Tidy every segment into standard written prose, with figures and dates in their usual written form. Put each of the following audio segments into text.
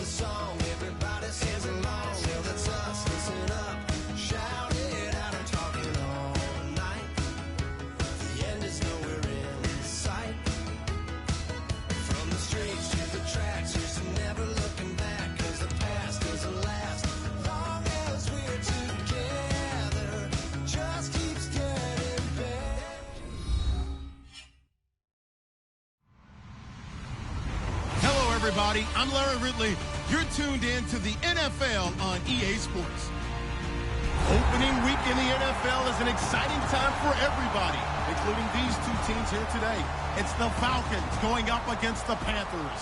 the song, everybody sings along. Well, that's us, listen up, shout it out, I'm talking all night. The end is nowhere in sight. From the streets to the tracks, here's some never looking back, cause the past doesn't last long as we're together. Just keeps getting better. Hello, everybody. I'm Larry Ridley. You're tuned in to the NFL on EA Sports. Opening week in the NFL is an exciting time for everybody, including these two teams here today. It's the Falcons going up against the Panthers.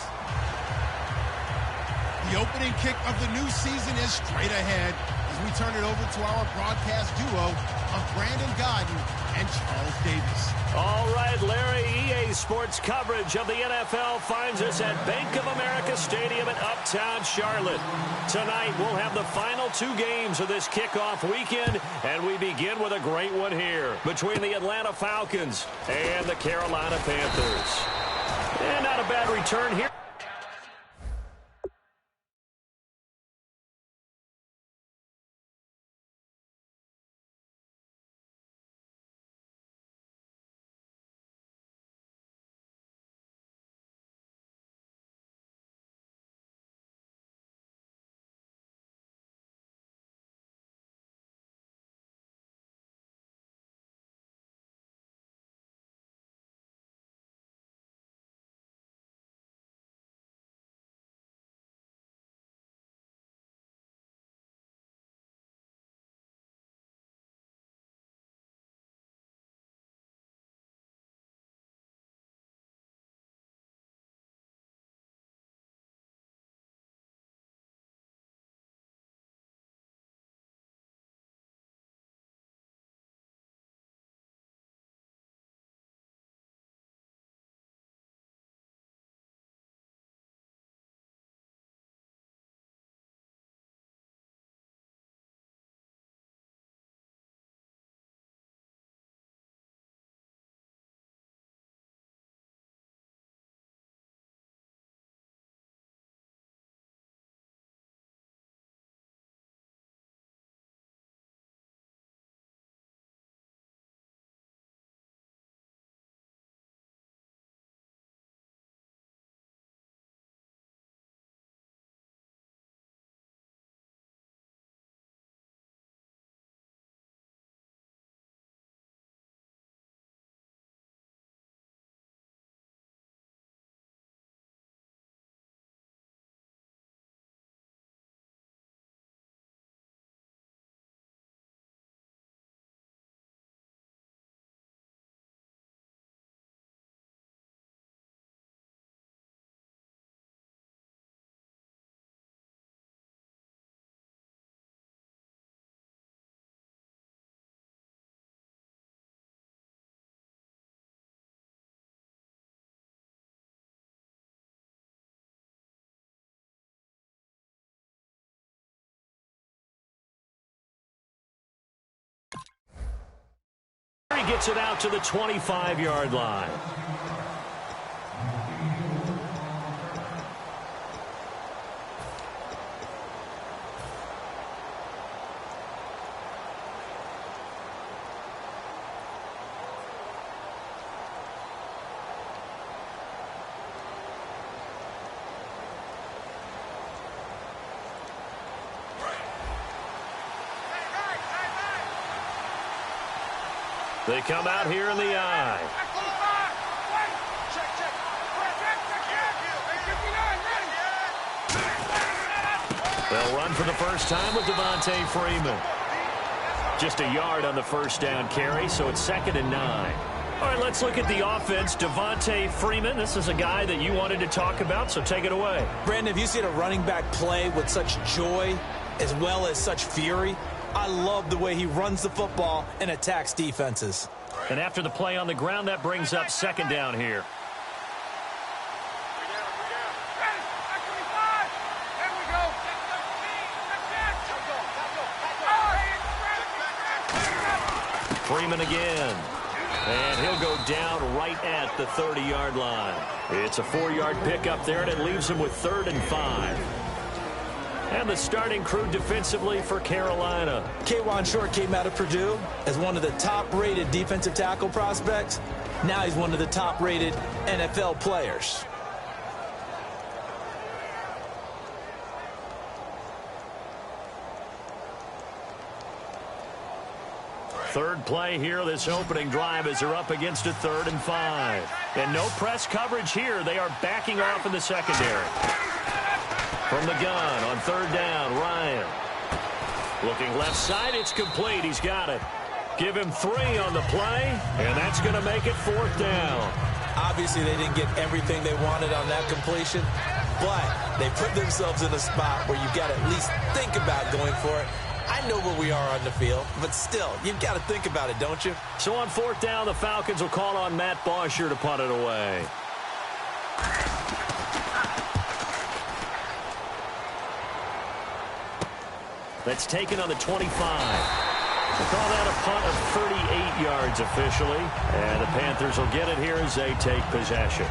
The opening kick of the new season is straight ahead as we turn it over to our broadcast duo of Brandon Godden and Charles Davis. All right, Larry, EA Sports coverage of the NFL finds us at Bank of America Stadium in Uptown Charlotte. Tonight, we'll have the final two games of this kickoff weekend, and we begin with a great one here between the Atlanta Falcons and the Carolina Panthers. And not a bad return here. He gets it out to the 25-yard line. They come out here in the I. They'll run for the first time with Devontae Freeman. Just a yard on the first down carry, so it's 2nd and 9. All right, let's look at the offense. Devontae Freeman, this is a guy that you wanted to talk about, so take it away. Brandon, if you see a running back play with such joy as well as such fury, I love the way he runs the football and attacks defenses. And after the play on the ground, that brings up 2nd down here. Freeman again. And he'll go down right at the 30-yard line. It's a 4-yard pickup there, and it leaves him with 3rd and 5. And the starting crew defensively for Carolina. K'Wan Short came out of Purdue as one of the top-rated defensive tackle prospects. Now he's one of the top-rated NFL players. Third play here, this opening drive, as they're up against a 3rd and 5. And no press coverage here. They are backing off in the secondary. From the gun on 3rd down, Ryan. Looking left side, it's complete. He's got it. Give him 3 on the play, and that's going to make it 4th down. Obviously, they didn't get everything they wanted on that completion, but they put themselves in a spot where you've got to at least think about going for it. I know where we are on the field, but still, you've got to think about it, don't you? So on 4th down, the Falcons will call on Matt Bosher to punt it away. That's taken on the 25. We'll call that a punt of 38 yards officially. And the Panthers will get it here as they take possession.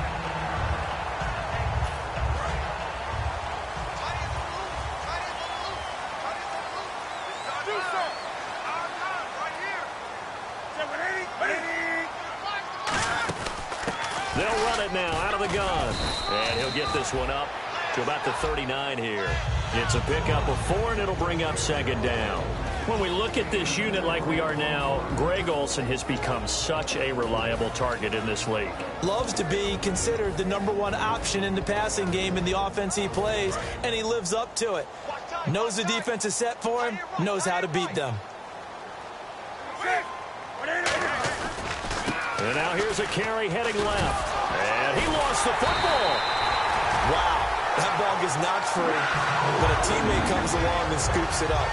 They'll run it now out of the gun. And he'll get this one up to about the 39 here. It's a pickup of 4, and it'll bring up 2nd down. When we look at this unit like we are now, Greg Olsen has become such a reliable target in this league. Loves to be considered the #1 option in the passing game in the offense he plays, and he lives up to it. Knows the defense is set for him, knows how to beat them. And now here's a carry heading left. And he lost the football. Wow, that ball gets knocked free, but a teammate comes along and scoops it up.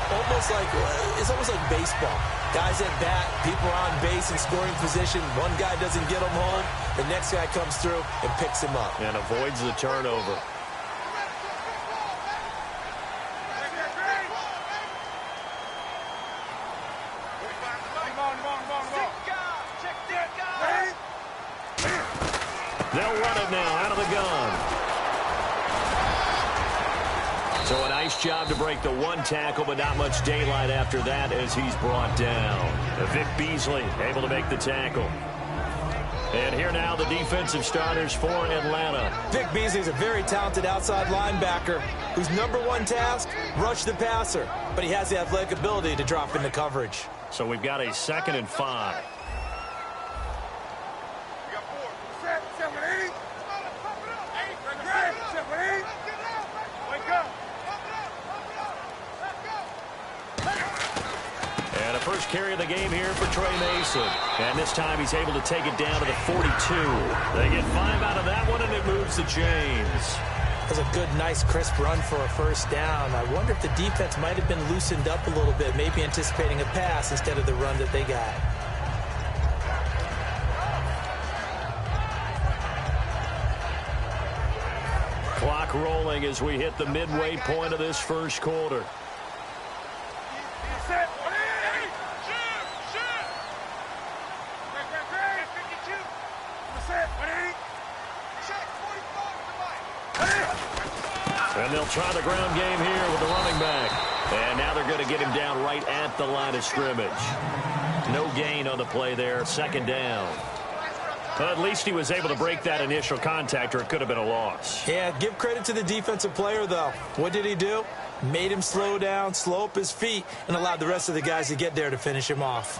It's almost like baseball. Guys at bat, people are on base in scoring position. One guy doesn't get him home. The next guy comes through and picks him up. And avoids the turnover. They'll run it now out of the gun. So a nice job to break the 1 tackle, but not much daylight after that as he's brought down. Vic Beasley able to make the tackle. And here now the defensive starters for Atlanta. Vic Beasley is a very talented outside linebacker whose #1 task, rush the passer. But he has the athletic ability to drop into coverage. So we've got a 2nd and 5. First carry of the game here for Trey Mason. And this time he's able to take it down to the 42. They get 5 out of that one, and it moves the chains. That's a good, nice, crisp run for a 1st down. I wonder if the defense might have been loosened up a little bit, maybe anticipating a pass instead of the run that they got. Clock rolling as we hit the midway point of this 1st quarter. And they'll try the ground game here with the running back. And now they're going to get him down right at the line of scrimmage. No gain on the play there. 2nd down. But at least he was able to break that initial contact, or it could have been a loss. Yeah, give credit to the defensive player, though. What did he do? Made him slow down, slow up his feet, and allowed the rest of the guys to get there to finish him off.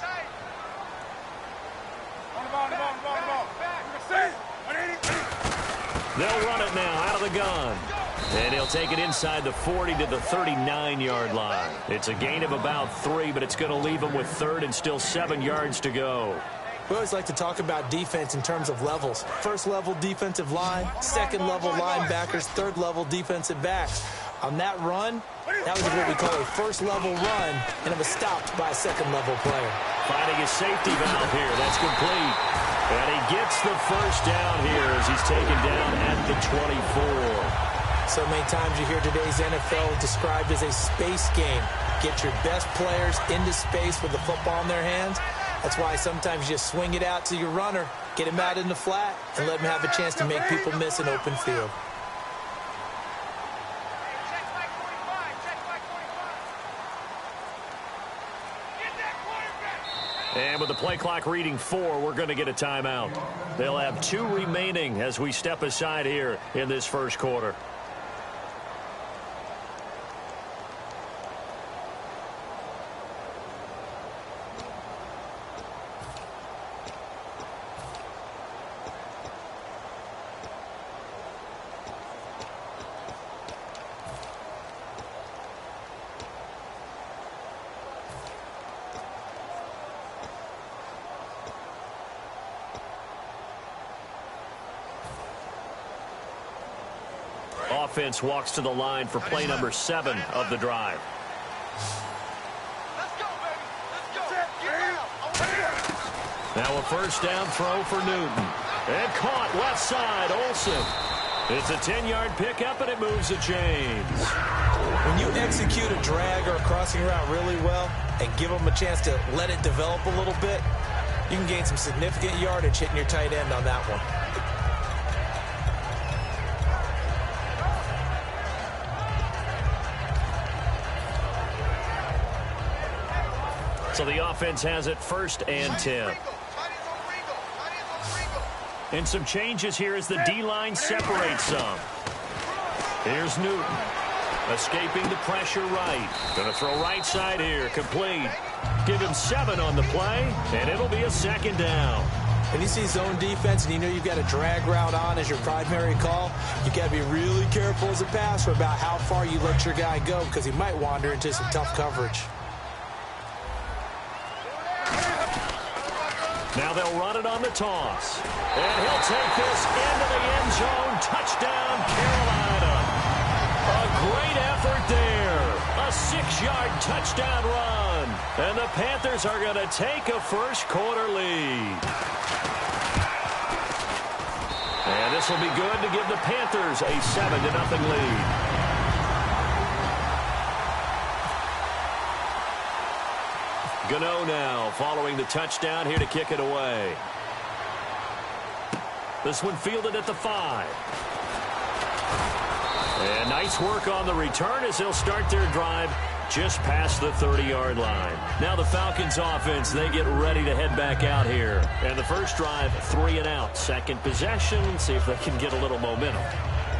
They'll run it now out of the gun. And he'll take it inside the 40 to the 39-yard line. It's a gain of about 3, but it's going to leave him with 3rd and still 7 yards to go. We always like to talk about defense in terms of levels. 1st level defensive line, 2nd level linebackers, 3rd level defensive backs. On that run, that was what we call a 1st level run, and it was stopped by a 2nd level player. Finding a safety valve here. That's complete. And he gets the 1st down here as he's taken down at the 24. So many times you hear today's NFL described as a space game. Get your best players into space with the football in their hands. That's why sometimes you just swing it out to your runner, get him out in the flat, and let him have a chance to make people miss an open field. And with the play clock reading 4, we're going to get a timeout. They'll have 2 remaining as we step aside here in this first quarter. Offense walks to the line for play number 7 of the drive. Now a first down throw for Newton. And caught left side, Olsen. It's a 10-yard pickup, and it moves the chains. When you execute a drag or a crossing route really well and give them a chance to let it develop a little bit, you can gain some significant yardage hitting your tight end on that one. So the offense has it 1st and 10. And some changes here as the D-line separates some. Here's Newton. Escaping the pressure right. Going to throw right side here. Complete. Give him 7 on the play, and it'll be a 2nd down. When you see zone defense and you know you've got a drag route on as your primary call, you got to be really careful as a passer about how far you let your guy go because he might wander into some tough coverage. Now they'll run it on the toss. And he'll take this into the end zone. Touchdown, Carolina. A great effort there. A 6-yard touchdown run. And the Panthers are going to take a first-quarter lead. And this will be good to give the Panthers a 7-0 lead. Gano now following the touchdown here to kick it away. This one fielded at the 5. And nice work on the return as they'll start their drive just past the 30-yard line. Now the Falcons offense, they get ready to head back out here. And the first drive, 3 and out. Second possession, see if they can get a little momentum.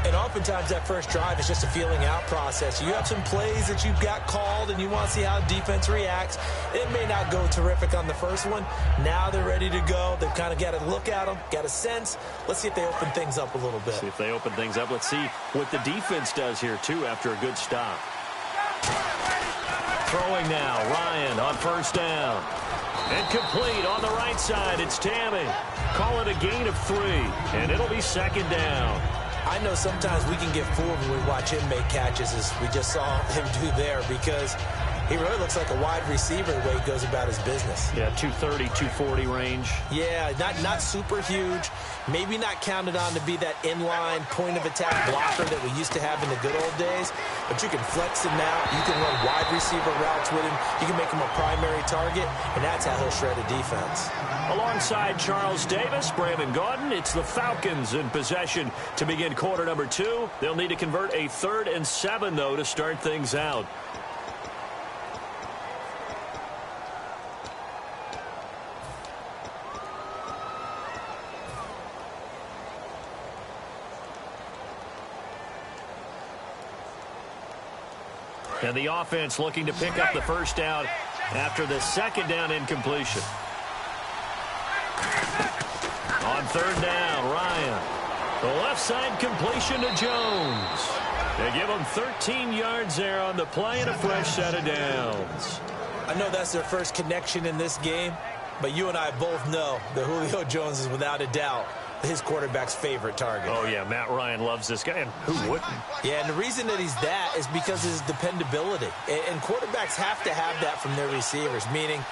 And oftentimes that first drive is just a feeling out process. You have some plays that you've got called and you want to see how defense reacts. It may not go terrific on the first one. Now they're ready to go. They've kind of got to look at them, got a sense. Let's see if they open things up a little bit. See if they open things up. Let's see what the defense does here, too, after a good stop. Throwing now, Ryan on first down. And complete on the right side. It's Tammy. Call it a gain of 3, and it'll be 2nd down. I know sometimes we can get fooled when we watch him make catches, as we just saw him do there, because he really looks like a wide receiver the way he goes about his business. Yeah, 230, 240 range. Yeah, not super huge. Maybe not counted on to be that inline point-of-attack blocker that we used to have in the good old days. But you can flex him out. You can run wide receiver routes with him. You can make him a primary target, and that's how he'll shred a defense. Alongside Charles Davis, Brandon Gaudin, it's the Falcons in possession to begin quarter number 2. They'll need to convert a 3rd and 7, though, to start things out. And the offense looking to pick up the first down after the 2nd down incompletion. On 3rd down, Ryan. The left side completion to Jones. They give him 13 yards there on the play and a fresh set of downs. I know that's their first connection in this game, but you and I both know that Julio Jones is without a doubt his quarterback's favorite target. Oh, yeah, Matt Ryan loves this guy, and who wouldn't? Yeah, and the reason that he's that is because of his dependability. And quarterbacks have to have that from their receivers, meaning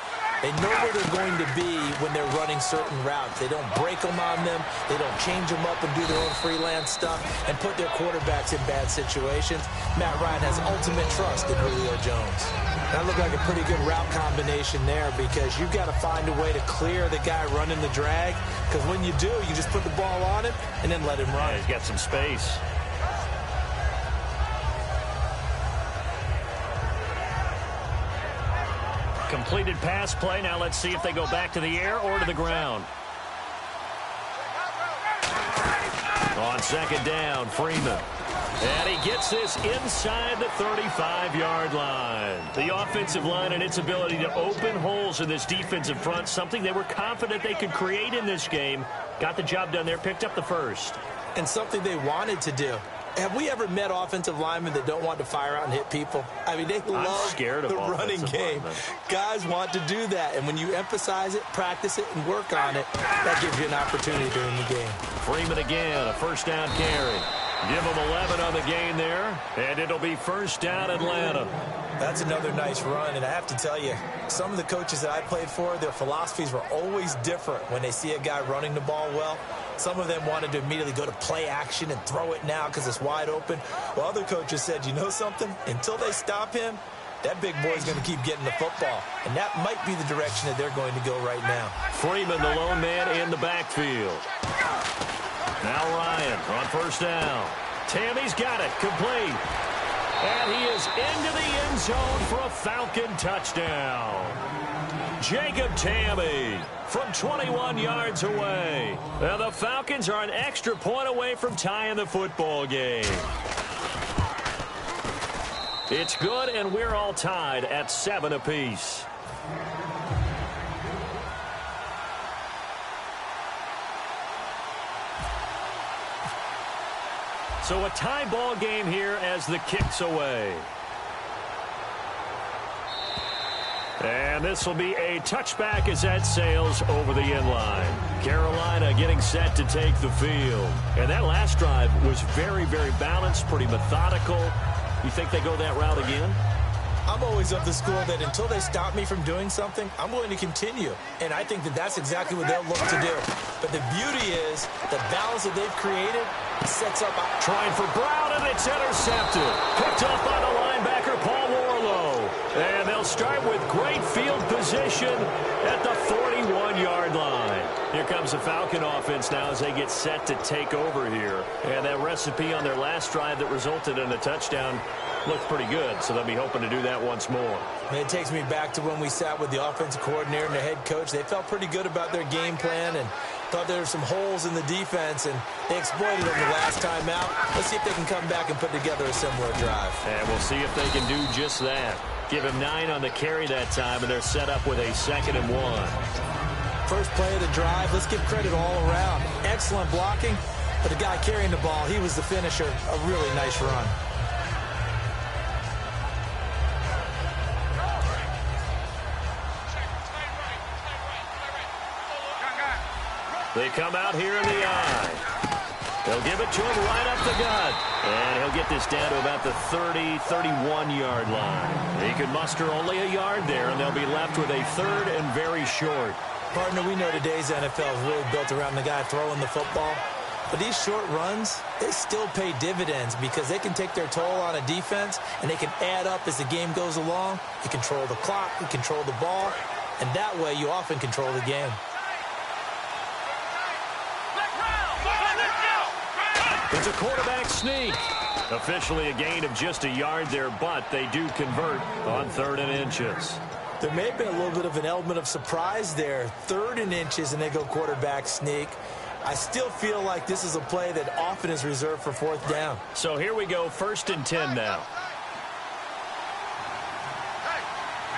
they know where they're going to be when they're running certain routes. They don't break them on them. They don't change them up and do their own freelance stuff and put their quarterbacks in bad situations. Matt Ryan has ultimate trust in Julio Jones. That looked like a pretty good route combination there because you've got to find a way to clear the guy running the drag, because when you do, you just put the ball on him and then let him run. Yeah, he's got some space. completed pass play. Now let's see if they go back to the air or to the ground. On second down, Freeman. And he gets this inside the 35-yard line. The offensive line and its ability to open holes in this defensive front, something they were confident they could create in this game. Got the job done there, picked up the first. And something they wanted to do. Have we ever met offensive linemen that don't want to fire out and hit people? I mean, they love the running game. Guys want to do that. And when you emphasize it, practice it, and work on it, that gives you an opportunity during the game. Freeman again, a first down carry. Give them 11 on the gain there, and it'll be first down Atlanta. That's another nice run, and I have to tell you, some of the coaches that I played for, their philosophies were always different when they see a guy running the ball well. Some of them wanted to immediately go to play action and throw it now because it's wide open. While other coaches said, you know something? Until they stop him, that big boy's going to keep getting the football. And that might be the direction that they're going to go right now. Freeman, the lone man in the backfield. Now Ryan on first down. Tammy's got it, complete. And he is into the end zone for a Falcon touchdown. Jacob Tammy from 21 yards away. Now the Falcons are an extra point away from tying the football game. It's good, and we're all tied at 7 apiece. So a tie ball game here as the kick's away. And this will be a touchback as that sails over the end line. Carolina getting set to take the field. And that last drive was very, very balanced, pretty methodical. You think they go that route again? I'm always of the school that until they stop me from doing something, I'm going to continue. And I think that that's exactly what they'll look to do. But the beauty is the balance that they've created sets up. Trying for Brown, and it's intercepted. Picked up by the linebacker, Paul Warlow. And they'll start with great field position at the 41-yard line. Here comes the Falcon offense now as they get set to take over here. And that recipe on their last drive that resulted in a touchdown looked pretty good, so they'll be hoping to do that once more. And it takes me back to when we sat with the offensive coordinator and the head coach. They felt pretty good about their game plan and thought there were some holes in the defense, and they exploited them the last time out. Let's see if they can come back and put together a similar drive. And we'll see if they can do just that. Give him 9 on the carry that time, and they're set up with a 2nd and 1. First play of the drive, let's give credit all around. Excellent blocking, but the guy carrying the ball, he was the finisher. A really nice run. They come out here in the eye. They'll give it to him right up the gut. And he'll get this down to about the 30, 31-yard line. He can muster only a yard there, and they'll be left with a 3rd and very short. Partner, we know today's NFL is really built around the guy throwing the football. But these short runs, they still pay dividends because they can take their toll on a defense, and they can add up as the game goes along. You control the clock, you control the ball, and that way you often control the game. It's a quarterback sneak. Officially a gain of just a yard there, but they do convert on 3rd and inches. There may have been a little bit of an element of surprise there. 3rd and inches, and they go quarterback sneak. I still feel like this is a play that often is reserved for 4th down. So here we go, 1st and 10 now.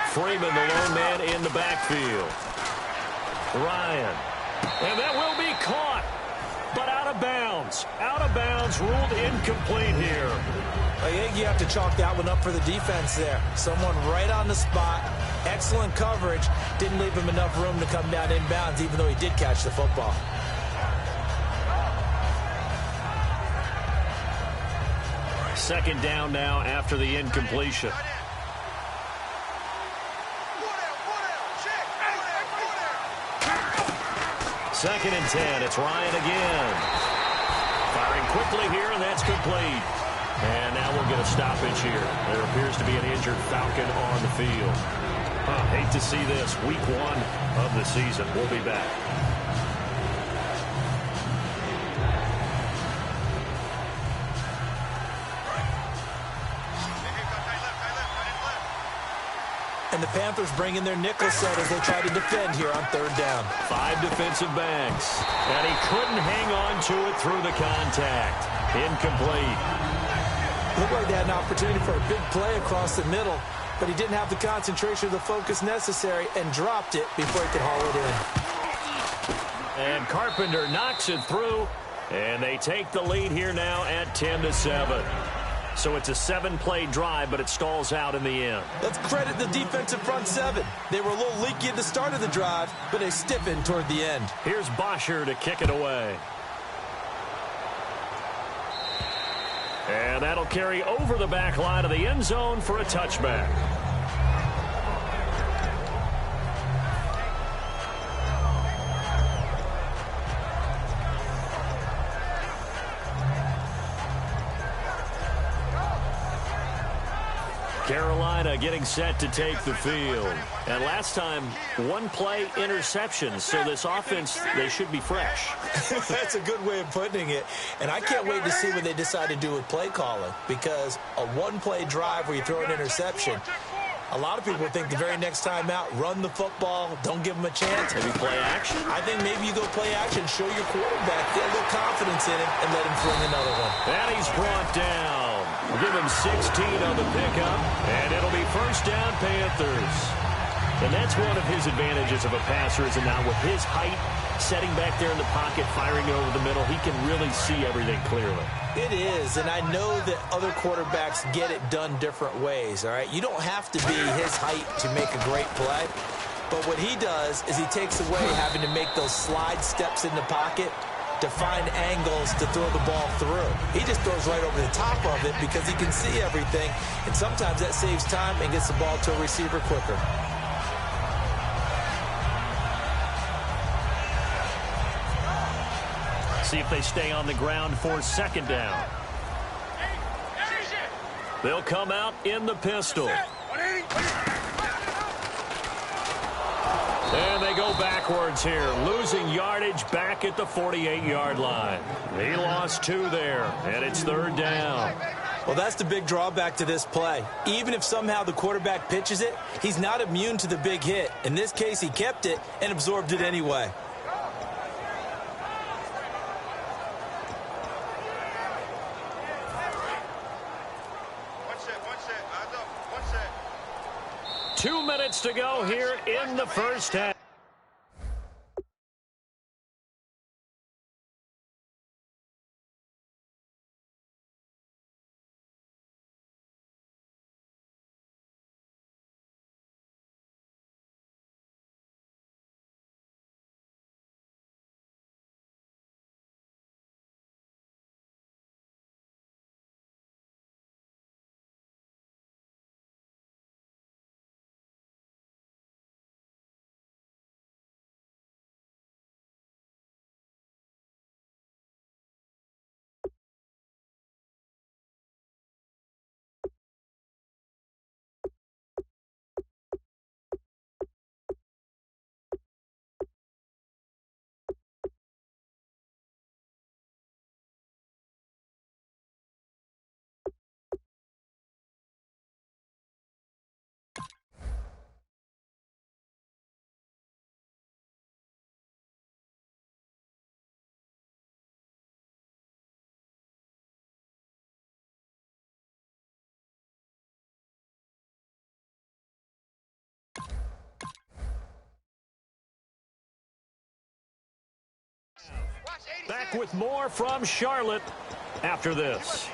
Freeman, the lone man in the backfield. Ryan. And that will be caught. But out of bounds. Out of bounds, ruled incomplete here. I think you have to chalk that one up for the defense there. Someone right on the spot. Excellent coverage. Didn't leave him enough room to come down inbounds, even though he did catch the football. Second down now after the incompletion. Second and 10. It's Ryan again. Firing quickly here, and that's complete. And now we'll get a stoppage here. There appears to be an injured Falcon on the field. Hate to see this. Week 1 of the season. We'll be back. And the Panthers bring in their nickel set as they try to defend here on third down. 5 defensive backs. And he couldn't hang on to it through the contact. Incomplete. Looked like they had an opportunity for a big play across the middle, but he didn't have the concentration or the focus necessary and dropped it before he could haul it in. And Carpenter knocks it through, and they take the lead here now at 10-7. So it's a 7-play drive, but it stalls out in the end. Let's credit the defensive front seven. They were a little leaky at the start of the drive, but they stiffened toward the end. Here's Bosher to kick it away. And that'll carry over the back line of the end zone for a touchback. Carolina getting set to take the field. And last time, 1-play interception. So this offense, they should be fresh. That's a good way of putting it. And I can't wait to see what they decide to do with play calling. Because a 1-play drive where you throw an interception, a lot of people think the very next time out, run the football, don't give them a chance. Maybe play action? I think maybe you go play action, show your quarterback, get a little confidence in him, and let him fling another one. And he's brought down. Give him 16 on the pickup, and it'll be first down Panthers. And that's one of his advantages of a passer, is now with his height, setting back there in the pocket, firing it over the middle, he can really see everything clearly. It is, and I know that other quarterbacks get it done different ways, all right? You don't have to be his height to make a great play, but what he does is he takes away having to make those slide steps in the pocket to find angles to throw the ball through. He just throws right over the top of it because he can see everything, and sometimes that saves time and gets the ball to a receiver quicker. See if they stay on the ground for second down. They'll come out in the pistol. And they go backwards here, losing yardage back at the 48-yard line. He lost 2 there, and it's third down. Well, that's the big drawback to this play. Even if somehow the quarterback pitches it, he's not immune to the big hit. In this case, he kept it and absorbed it anyway. One set. 2 minutes to go here in the first half. Back with more from Charlotte after this.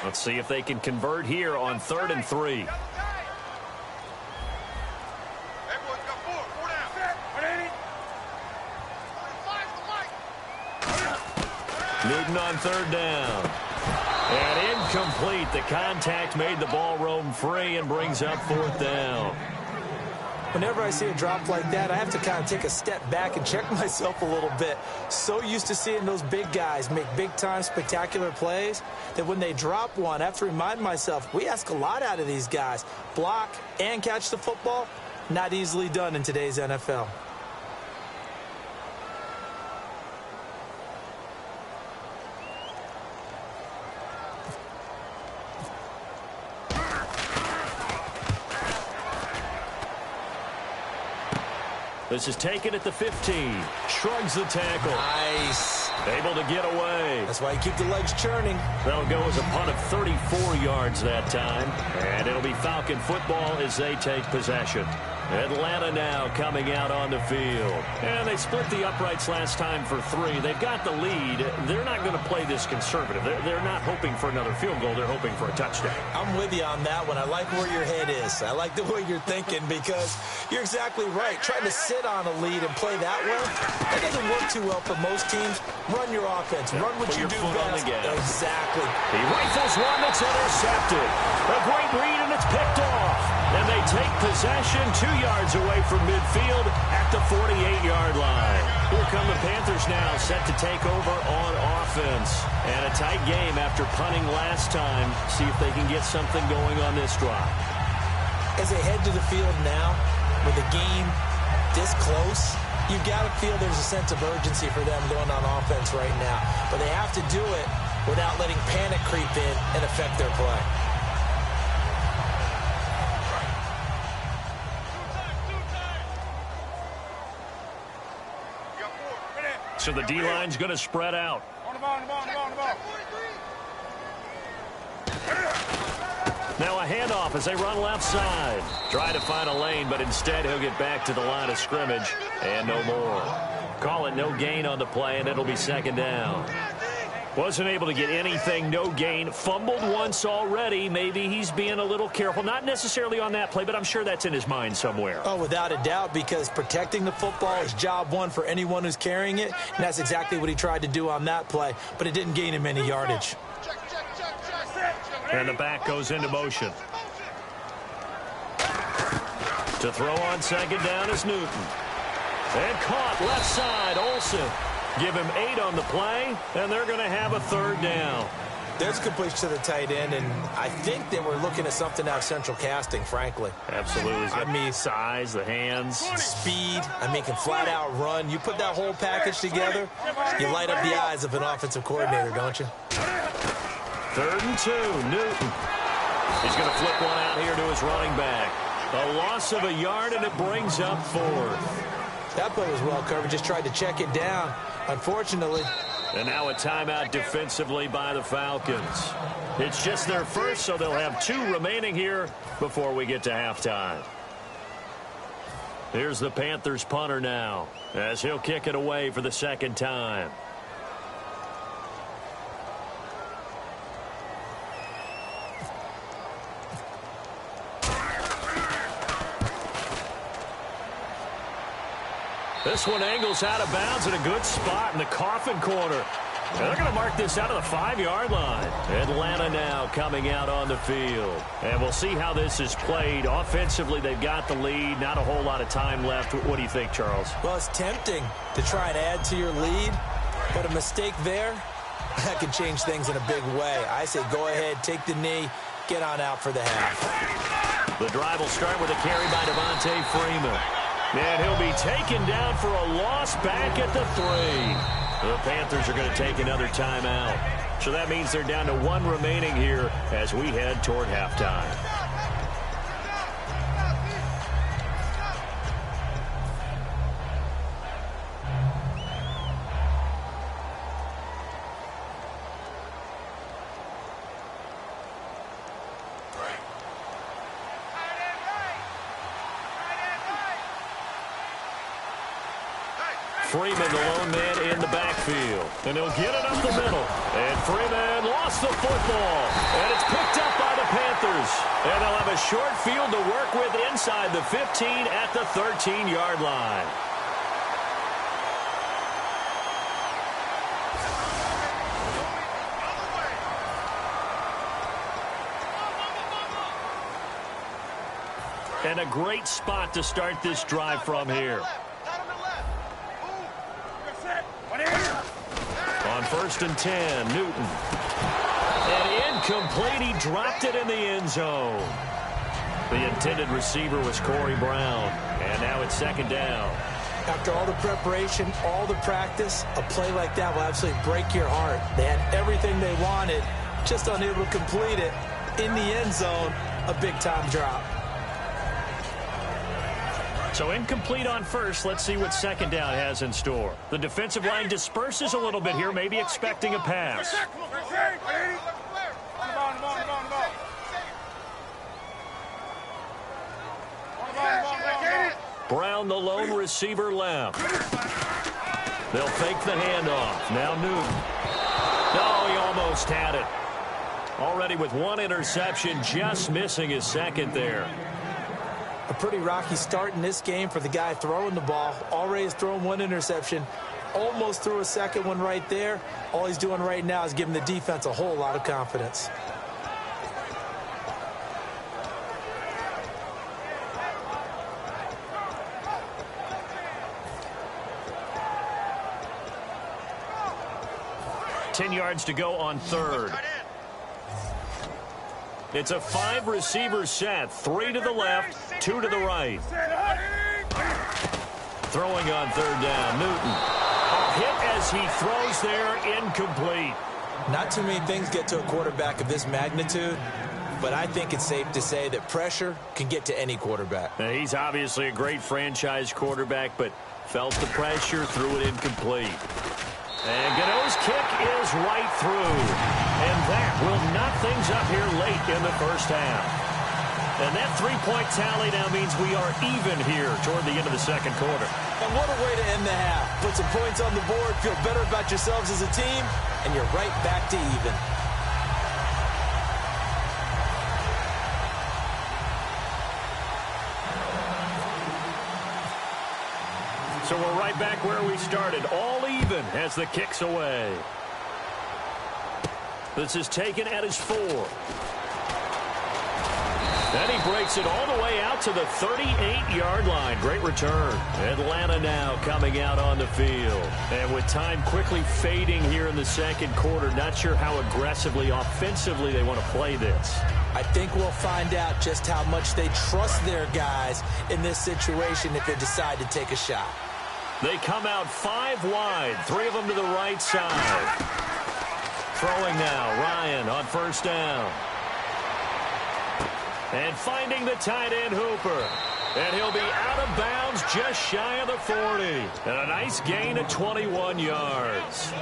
Let's see if they can convert here on 3rd and 3. Newton on 3rd down. And incomplete. The contact made the ball roam free and brings up 4th down. whenever I see a drop like that, I have to kind of take a step back and check myself a little bit. So used to seeing those big guys make big-time spectacular plays that when they drop one, I have to remind myself, we ask a lot out of these guys. Block and catch the football, not easily done in today's NFL. This is taken at the 15. Shrugs the tackle. Nice. Able to get away. That's why you keep the legs churning. That'll go as a punt of 34 yards that time. And it'll be Falcon football as they take possession. Atlanta now coming out on the field. And they split the uprights last time for 3. They've got the lead. They're not going to play this conservative. They're not hoping for another field goal. They're hoping for a touchdown. I'm with you on that one. I like where your head is. I like the way you're thinking because you're exactly right. Trying to sit on a lead and play that way, that doesn't work too well for most teams. Run your offense. Run what you do best. Exactly. He rifles one that's intercepted. A great read, and it's picked off. And they take possession 2 yards away from midfield at the 48-yard line. Here come the Panthers now, set to take over on offense. And a tight game after punting last time. See if they can get something going on this drive. As they head to the field now, with the game this close, you've got to feel there's a sense of urgency for them going on offense right now. But they have to do it without letting panic creep in and affect their play. So the D-line's going to spread out. Now a handoff as they run left side. Try to find a lane, but instead he'll get back to the line of scrimmage. And no more. Call it no gain on the play, and it'll be second down. Wasn't able to get anything, no gain. Fumbled once already. Maybe he's being a little careful. Not necessarily on that play, but I'm sure that's in his mind somewhere. Oh, without a doubt, because protecting the football is job one for anyone who's carrying it. And that's exactly what he tried to do on that play, but it didn't gain him any yardage. And the back goes into motion. To throw on second down is Newton. And caught left side, Olsen. Give him 8 on the play, and they're going to have a third down. There's a completion to the tight end, and I think they were looking at something out of central casting, frankly. Absolutely. I mean, size, the hands. Speed. I mean, can flat out run. You put that whole package together, you light up the eyes of an offensive coordinator, don't you? 3rd and 2, Newton. He's going to flip one out here to his running back. A loss of a yard, and it brings up 4th. That play was well covered. Just tried to check it down. Unfortunately. And now a timeout defensively by the Falcons. It's just their first, so they'll have 2 remaining here before we get to halftime. Here's the Panthers punter now, as he'll kick it away for the second time. This one angles out of bounds in a good spot in the coffin corner. And they're going to mark this out of the 5-yard line. Atlanta now coming out on the field. And we'll see how this is played. Offensively, they've got the lead. Not a whole lot of time left. What do you think, Charles? Well, it's tempting to try and add to your lead. But a mistake there, that could change things in a big way. I say go ahead, take the knee, get on out for the half. The drive will start with a carry by Devontae Freeman. And he'll be taken down for a loss back at the 3. The Panthers are going to take another timeout. So that means they're down to 1 remaining here as we head toward halftime. Freeman, the lone man in the backfield. And he'll get it up the middle. And Freeman lost the football. And it's picked up by the Panthers. And they'll have a short field to work with inside the 15 at the 13-yard line. And a great spot to start this drive from here. On 1st and 10, Newton. And incomplete. He dropped it in the end zone. The intended receiver was Corey Brown. And now it's 2nd down. After all the preparation, all the practice, a play like that will absolutely break your heart. They had everything they wanted, just unable to complete it. In the end zone, a big-time drop. So incomplete on 1st. Let's see what 2nd down has in store. The defensive line disperses a little bit here, maybe expecting a pass. Brown, the lone receiver, left. They'll fake the handoff. Now Newton. No, he almost had it. Already with 1 interception, just missing his 2nd there. A pretty rocky start in this game for the guy throwing the ball. Already has thrown 1 interception. Almost threw a 2nd one right there. All he's doing right now is giving the defense a whole lot of confidence. Ten yards to go on 3rd. It's a 5-receiver set. 3 to the left, 2 to the right. Throwing on 3rd down, Newton. A hit as he throws there, incomplete. Not too many things get to a quarterback of this magnitude, but I think it's safe to say that pressure can get to any quarterback. Now, he's obviously a great franchise quarterback, but felt the pressure, threw it incomplete. And Gano's kick is right through. And that will knock things up here late in the 1st half. And that 3-point tally now means we are even here toward the end of the 2nd quarter. And what a way to end the half. Put some points on the board, feel better about yourselves as a team, and you're right back to even. So we're right back where we started, all even as the kick's away. This is taken at his 4. And he breaks it all the way out to the 38-yard line. Great return. Atlanta now coming out on the field. And with time quickly fading here in the 2nd quarter, not sure how aggressively, offensively they want to play this. I think we'll find out just how much they trust their guys in this situation if they decide to take a shot. They come out 5 wide, 3 of them to the right side. Throwing now, Ryan on 1st down. And finding the tight end, Hooper. And he'll be out of bounds just shy of the 40. And a nice gain of 21 yards.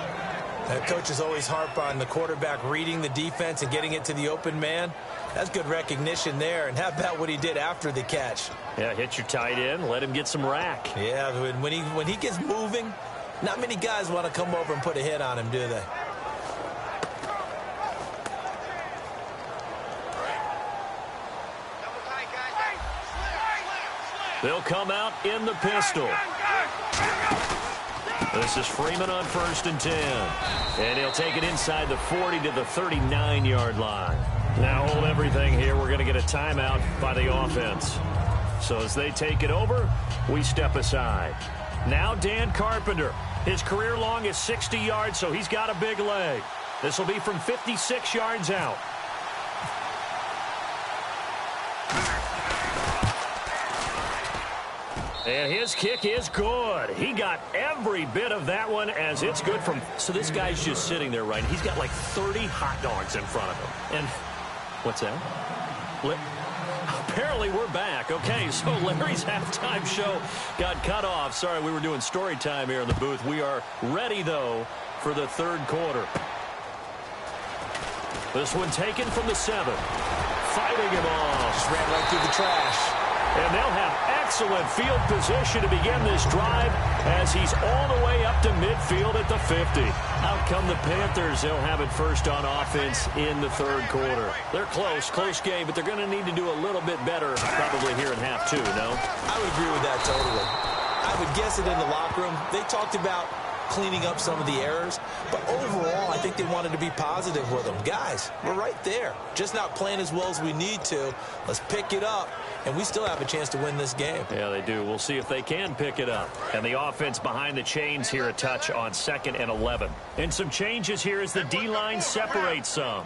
Coaches always harp on the quarterback reading the defense and getting it to the open man. That's good recognition there. And how about what he did after the catch? Yeah, hit your tight end, let him get some rack. Yeah, when he gets moving, not many guys want to come over and put a hit on him, do they? They'll come out in the pistol. This is Freeman on 1st and 10. And he'll take it inside the 40 to the 39-yard line. Now hold everything here. We're going to get a timeout by the offense. So as they take it over, we step aside. Now Dan Carpenter. His career long is 60 yards, so he's got a big leg. This will be from 56 yards out. And his kick is good. He got every bit of that one as it's good from... So this guy's just sitting there, right? He's got like 30 hot dogs in front of him. And what's that? Apparently we're back. Okay, so Larry's halftime show got cut off. Sorry, we were doing story time here in the booth. We are ready, though, for the 3rd quarter. This one taken from the 7. Fighting him off. Just ran right through the trash. And they'll have excellent field position to begin this drive as he's all the way up to midfield at the 50. Out come the Panthers. They'll have it first on offense in the 3rd quarter. They're close game, but they're going to need to do a little bit better probably here in half 2, no? I would agree with that totally. I would guess it in the locker room. They talked about cleaning up some of the errors, but overall I think they wanted to be positive with them. Guys, we're right there. Just not playing as well as we need to. Let's pick it up and we still have a chance to win this game. Yeah, they do. We'll see if they can pick it up. And the offense behind the chains here a touch on 2nd and 11. And some changes here as the D-line separates some.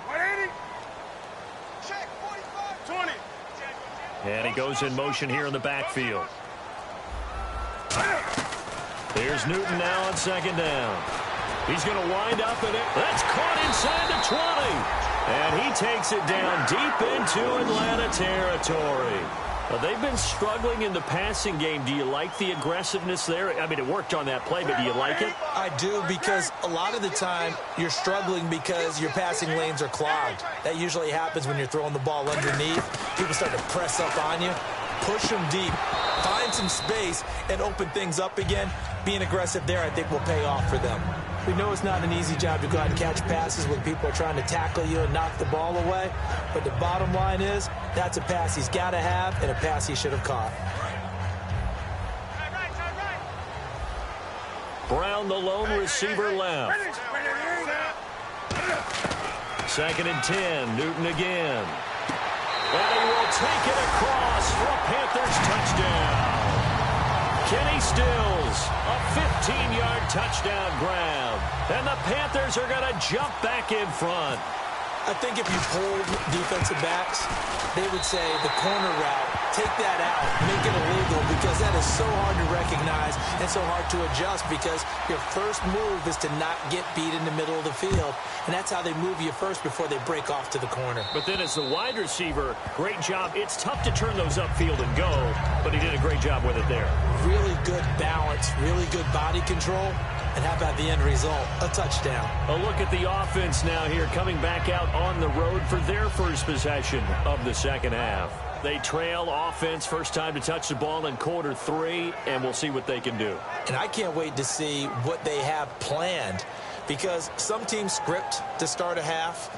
And he goes in motion here in the backfield. Here's Newton now on 2nd down. He's going to wind up in it. That's caught inside the 20. And he takes it down deep into Atlanta territory. They've been struggling in the passing game. Do you like the aggressiveness there? I mean, it worked on that play, but do you like it? I do, because a lot of the time you're struggling because your passing lanes are clogged. That usually happens when you're throwing the ball underneath. People start to press up on you. Push them deep. Find some space and open things up again. Being aggressive there, I think, will pay off for them. We know it's not an easy job to go out and catch passes when people are trying to tackle you and knock the ball away. But the bottom line is, that's a pass he's got to have and a pass he should have caught. Brown, the lone receiver, left. 2nd and 10. Newton again. And he will take it across for a Panthers touchdown. Kenny Stills, a 15-yard touchdown grab. And the Panthers are going to jump back in front. I think if you polled defensive backs, they would say the corner route, take that out, make it illegal, because that is so hard to recognize and so hard to adjust, because your first move is to not get beat in the middle of the field. And that's how they move you first before they break off to the corner. But then as the wide receiver, great job. It's tough to turn those upfield and go, but he did a great job with it there. Really good balance, really good body control. And how about the end result? A touchdown. A look at the offense now here, coming back out on the road for their first possession of the 2nd half. They trail offense, first time to touch the ball in quarter 3, and we'll see what they can do. And I can't wait to see what they have planned, because some teams script to start a half.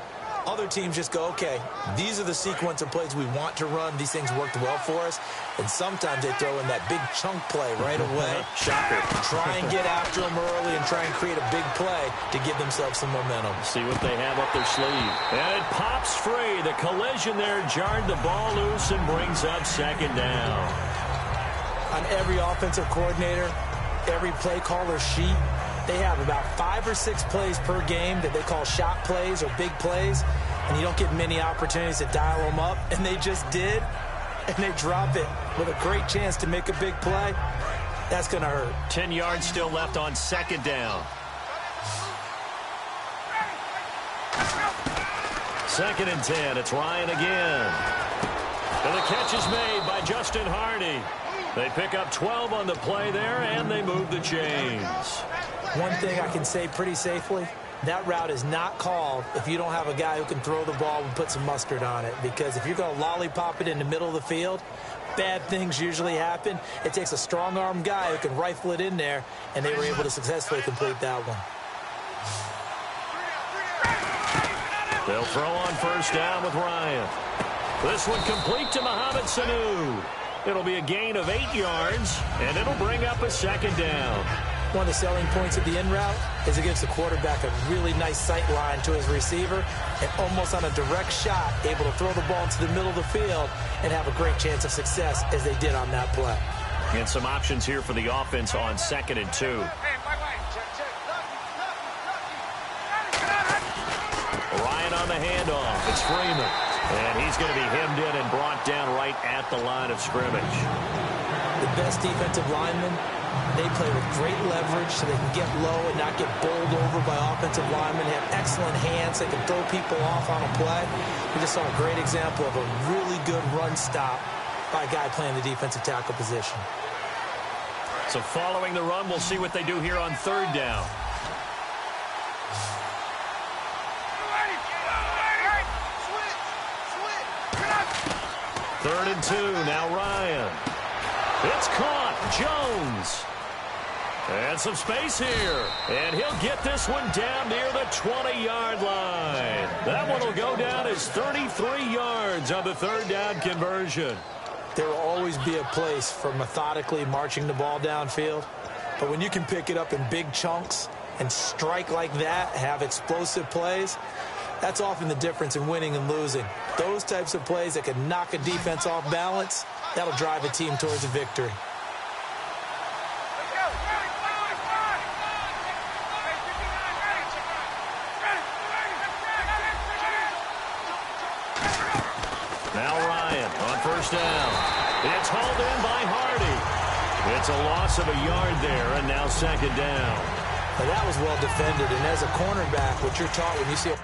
Other teams just go, okay, these are the sequence of plays we want to run. These things worked well for us. And sometimes they throw in that big chunk play right away. Shocker. Try and get after them early and try and create a big play to give themselves some momentum. See what they have up their sleeve. And it pops free. The collision there jarred the ball loose and brings up 2nd down. On every offensive coordinator, every play caller sheet, they have about 5 or 6 plays per game that they call shot plays or big plays, and you don't get many opportunities to dial them up, and they just did, and they drop it with a great chance to make a big play. That's going to hurt. 10 yards still left on 2nd down. 2nd and 10. It's Ryan again. And the catch is made by Justin Hardy. They pick up 12 on the play there, and they move the chains. One thing I can say pretty safely, that route is not called if you don't have a guy who can throw the ball and put some mustard on it. Because if you're going to lollipop it in the middle of the field, bad things usually happen. It takes a strong-arm guy who can rifle it in there, and they were able to successfully complete that one. They'll throw on 1st down with Ryan. This one complete to Mohamed Sanu. It'll be a gain of 8 yards, and it'll bring up a 2nd down. One of the selling points of the in route is it gives the quarterback a really nice sight line to his receiver, and almost on a direct shot, able to throw the ball into the middle of the field and have a great chance of success as they did on that play. And some options here for the offense on 2nd and 2. Ryan on the handoff. It's Freeman. And he's going to be hemmed in and brought down right at the line of scrimmage. The best defensive linemen, they play with great leverage so they can get low and not get bowled over by offensive linemen. They have excellent hands. They can throw people off on a play. We just saw a great example of a really good run stop by a guy playing the defensive tackle position. So following the run, we'll see what they do here on 3rd down. Third and 2, now Ryan. It's caught, Jones. And some space here. And he'll get this one down near the 20-yard line. That one will go down as 33 yards on the 3rd down conversion. There will always be a place for methodically marching the ball downfield. But when you can pick it up in big chunks and strike like that, have explosive plays, that's often the difference in winning and losing. Those types of plays that can knock a defense off balance, that'll drive a team towards a victory. Now Ryan on first down. It's hauled in by Hardy. It's a loss of a yard there, and now second down. Now that was well defended, and as a cornerback, what you're taught when you see a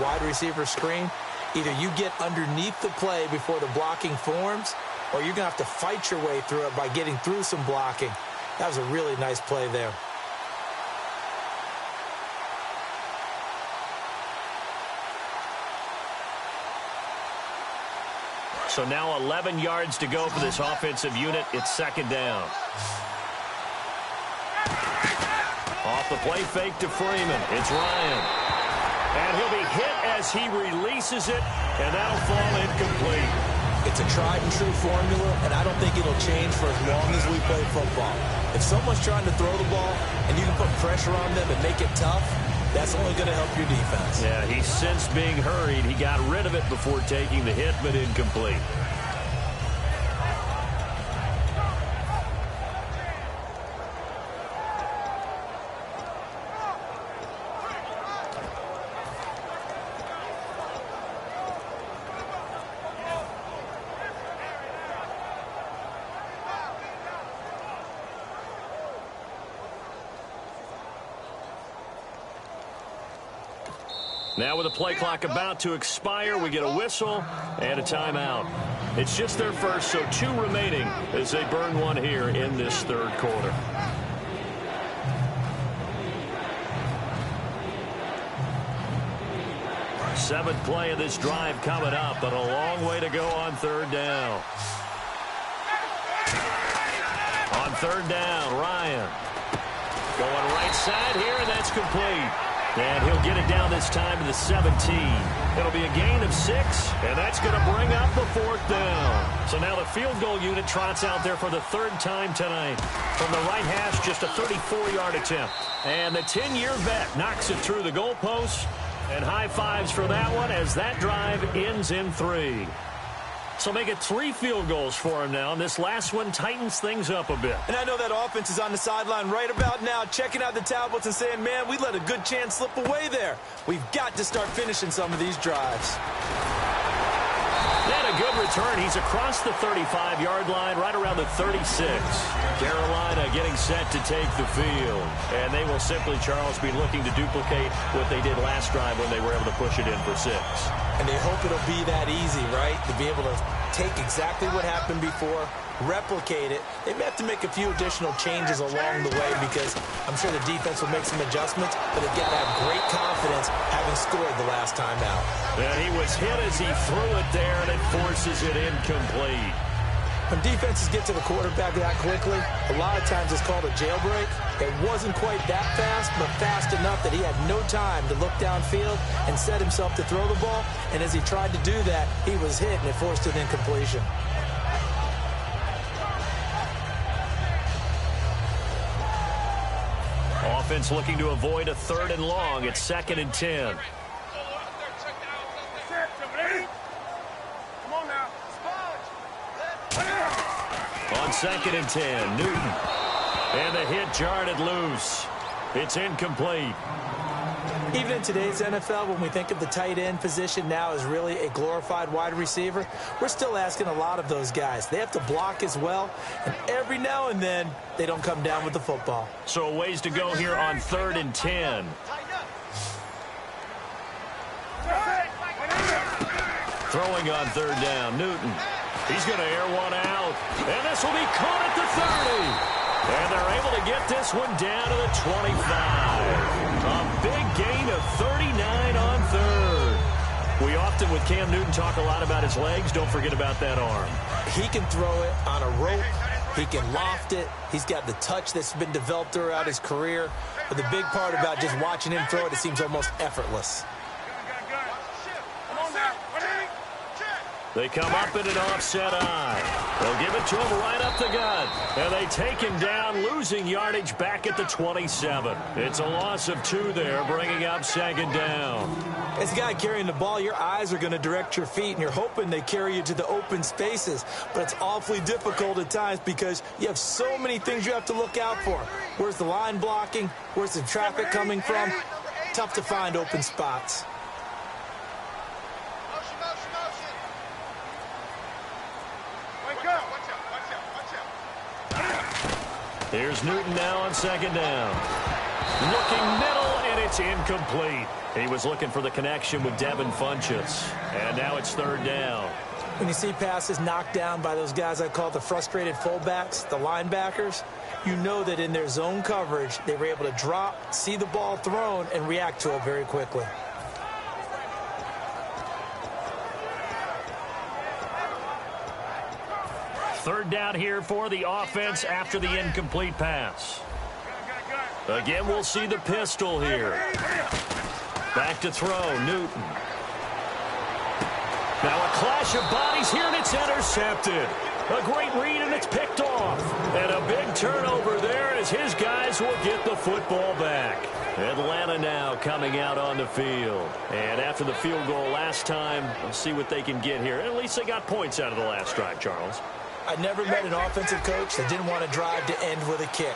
wide receiver screen, either you get underneath the play before the blocking forms, or you're going to have to fight your way through it by getting through some blocking. That was a really nice play there. So now 11 yards to go for this offensive unit. It's second down. Off the play fake to Freeman. It's Ryan. And he'll be hit as he releases it, and that'll fall incomplete. It's a tried-and-true formula, and I don't think it'll change for as long as we play football. If someone's trying to throw the ball and you can put pressure on them and make it tough, that's only going to help your defense. Yeah, he sensed being hurried. He got rid of it before taking the hit, but incomplete. Now with the play clock about to expire, we get a whistle and a timeout. It's just their first, so 2 remaining as they burn one here in this third quarter. Seventh play of this drive coming up, but a long way to go on third down. On third down, Ryan going right side here, and that's complete. And he'll get it down this time to the 17. It'll be a gain of 6, and that's going to bring up the 4th down. So now the field goal unit trots out there for the 3rd time tonight. From the right hash, just a 34-yard attempt. And the 10-year vet knocks it through the goalpost. And high fives for that one as that drive ends in 3. So make it 3 field goals for him now, and this last one tightens things up a bit. And I know that offense is on the sideline right about now, checking out the tablets and saying, man, we let a good chance slip away there. We've got to start finishing some of these drives. Then a good return. He's across the 35-yard line, right around the 36. Carolina getting set to take the field. And they will simply, Charles, be looking to duplicate what they did last drive when they were able to push it in for 6. And they hope it'll be that easy, right? To be able to take exactly what happened before, replicate it. They may have to make a few additional changes along the way because I'm sure the defense will make some adjustments, but they've got to have great confidence having scored the last time out. And he was hit as he threw it there, and it forces it incomplete. When defenses get to the quarterback that quickly, a lot of times it's called a jailbreak. It wasn't quite that fast, but fast enough that he had no time to look downfield and set himself to throw the ball. And as he tried to do that, he was hit, and it forced an incompletion. Offense looking to avoid a 3rd and long. It's 2nd and 10. On 2nd and 10, Newton. And the hit jarred it loose. It's incomplete. Even in today's NFL, when we think of the tight end position now as really a glorified wide receiver, we're still asking a lot of those guys. They have to block as well, and every now and then, they don't come down with the football. So a ways to go here on 3rd and 10. Throwing on third down, Newton. He's going to air one out. And this will be caught at the 30. And they're able to get this one down to the 25. A big gain of 39 on third. We often, with Cam Newton, talk a lot about his legs. Don't forget about that arm. He can throw it on a rope. He can loft it. He's got the touch that's been developed throughout his career. But the big part about just watching him throw it seems almost effortless. They come up in an offset eye. They'll give it to him right up the gut. And they take him down, losing yardage back at the 27. It's a loss of 2 there, bringing up second down. As a guy carrying the ball, your eyes are going to direct your feet, and you're hoping they carry you to the open spaces. But it's awfully difficult at times because you have so many things you have to look out for. Where's the line blocking? Where's the traffic coming from? Tough to find open spots. Here's Newton now on second down. Looking middle, and it's incomplete. He was looking for the connection with Devin Funchess. And now it's third down. When you see passes knocked down by those guys I call the frustrated fullbacks, the linebackers, you know that in their zone coverage, they were able to drop, see the ball thrown, and react to it very quickly. Third down here for the offense after the incomplete pass. Again, we'll see the pistol here. Back to throw, Newton. Now a clash of bodies here, and it's intercepted. A great read, and it's picked off. And a big turnover there as his guys will get the football back. Atlanta now coming out on the field. And after the field goal last time, we'll see what they can get here. At least they got points out of the last drive, Charles. I never met an offensive coach that didn't want to drive to end with a kick.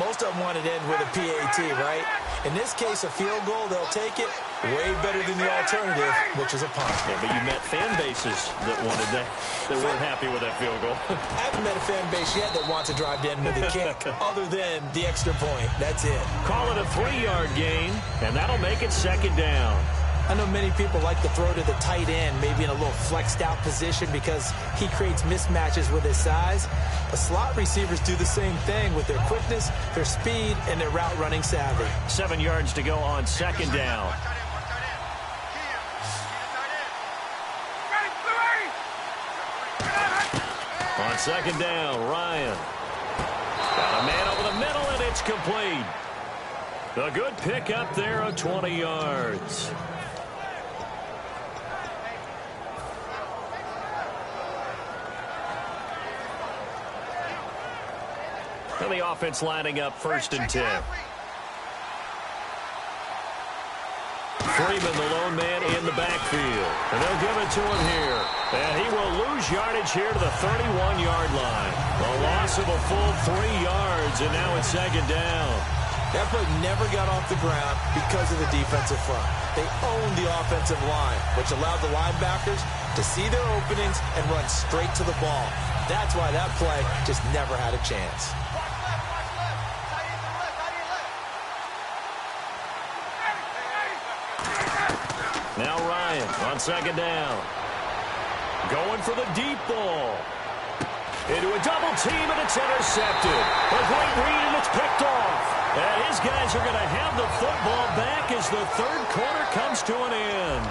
Most of them wanted to end with a PAT, right? In this case, a field goal, they'll take it. Way better than the alternative, which is a punt. Yeah, but you met fan bases that wanted that, that weren't happy with that field goal. I haven't met a fan base yet that wants to drive to end with a kick, other than the extra point. That's it. Call it a 3-yard gain, and that'll make it second down. I know many people like to throw to the tight end, maybe in a little flexed out position because he creates mismatches with his size. But slot receivers do the same thing with their quickness, their speed, and their route running savvy. 7 yards to go on second down. On second down, Ryan. Got a man over the middle, and it's complete. A good pick up there of 20 yards. And the offense lining up 1st and 10. Freeman, the lone man in the backfield. And they'll give it to him here. And he will lose yardage here to the 31-yard line. A loss of a full 3 yards, and now it's second down. That play never got off the ground because of the defensive front. They owned the offensive line, which allowed the linebackers to see their openings and run straight to the ball. That's why that play just never had a chance. Now Ryan on second down. Going for the deep ball. Into a double team, and it's intercepted. A great read, and it's picked off. And his guys are going to have the football back as the third quarter comes to an end.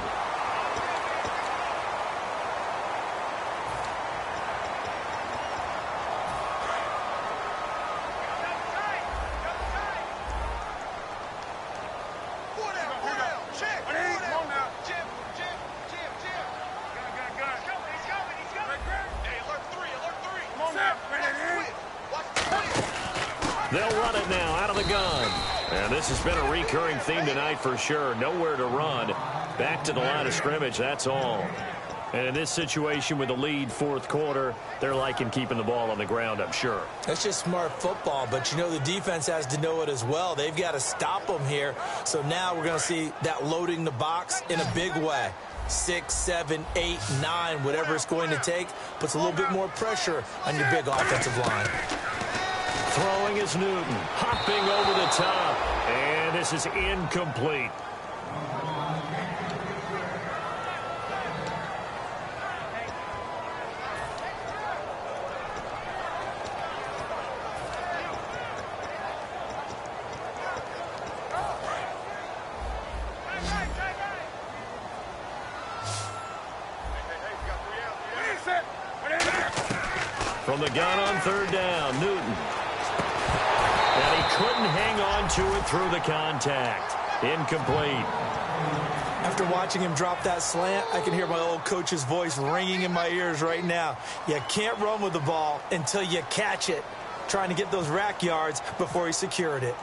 They'll run it now out of the gun. And this has been a recurring theme tonight for sure. Nowhere to run. Back to the line of scrimmage, that's all. And in this situation with the lead, fourth quarter, they're liking keeping the ball on the ground, I'm sure. That's just smart football, but you know the defense has to know it as well. They've got to stop them here. So now we're going to see that loading the box in a big way. 6, 7, 8, 9, whatever it's going to take, puts a little bit more pressure on your big offensive line. Throwing is Newton, hopping over the top, and this is incomplete. From the gun on third down, Newton. And he couldn't hang on to it through the contact. Incomplete. After watching him drop that slant, I can hear my old coach's voice ringing in my ears right now. You can't run with the ball until you catch it. Trying to get those rack yards before he secured it.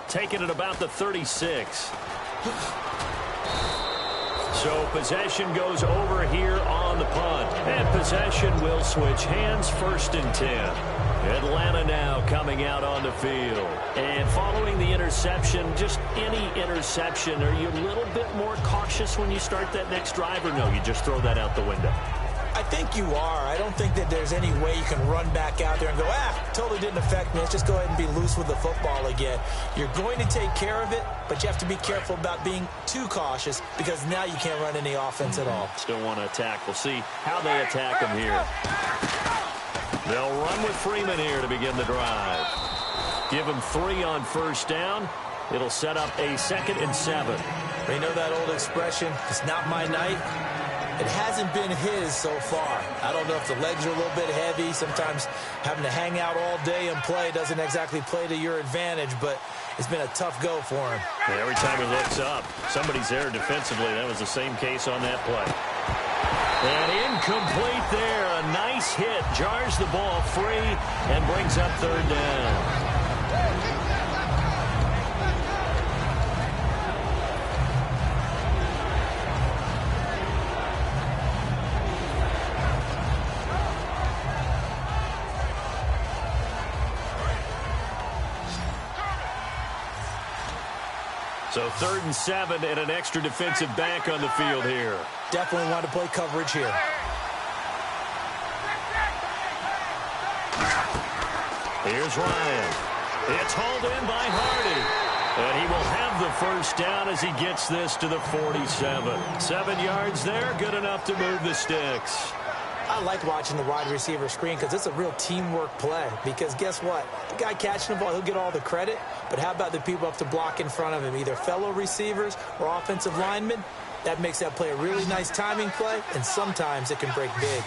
Taken at about the 36. So possession goes over here on the punt. And possession will switch hands, 1st and 10. Atlanta now coming out on the field. And following the interception, just any interception, are you a little bit more cautious when you start that next drive, or no, you just throw that out the window? I think you are. I don't think that there's any way you can run back out there and go, totally didn't affect me. Let's just go ahead and be loose with the football again. You're going to take care of it, but you have to be careful about being too cautious because now you can't run any offense at all. Still want to attack. We'll see how they attack him here. They'll run with Freeman here to begin the drive. Give him 3 on 1st down. It'll set up a 2nd and 7. You know that old expression, it's not my night? It hasn't been his so far. I don't know if the legs are a little bit heavy. Sometimes having to hang out all day and play doesn't exactly play to your advantage, but it's been a tough go for him. And every time he looks up, somebody's there defensively. That was the same case on that play. And incomplete there. A nice hit. Jars the ball free and brings up 3rd down. So 3rd and 7 and an extra defensive back on the field here. Definitely want to play coverage here. Here's Ryan. It's hauled in by Hardy. And he will have the 1st down as he gets this to the 47. 7 yards there, good enough to move the sticks. I like watching the wide receiver screen because it's a real teamwork play. Because guess what? The guy catching the ball, he'll get all the credit. But how about the people up to block in front of him, either fellow receivers or offensive linemen? That makes that play a really nice timing play, and sometimes it can break big.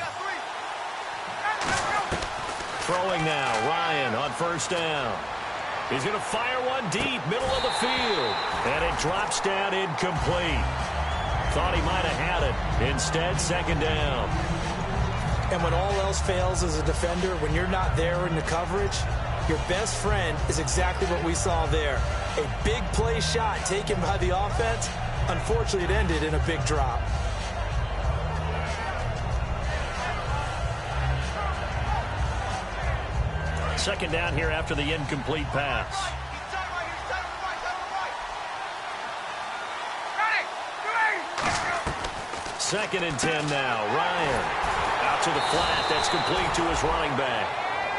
Throwing now, Ryan on 1st down. He's going to fire one deep, middle of the field. And it drops down incomplete. Thought he might have had it. Instead, 2nd down. And when all else fails as a defender, when you're not there in the coverage, your best friend is exactly what we saw there. A big play shot taken by the offense. Unfortunately, it ended in a big drop. Second down here after the incomplete pass. Second and 10 now. Ryan out to the flat. That's complete to his running back.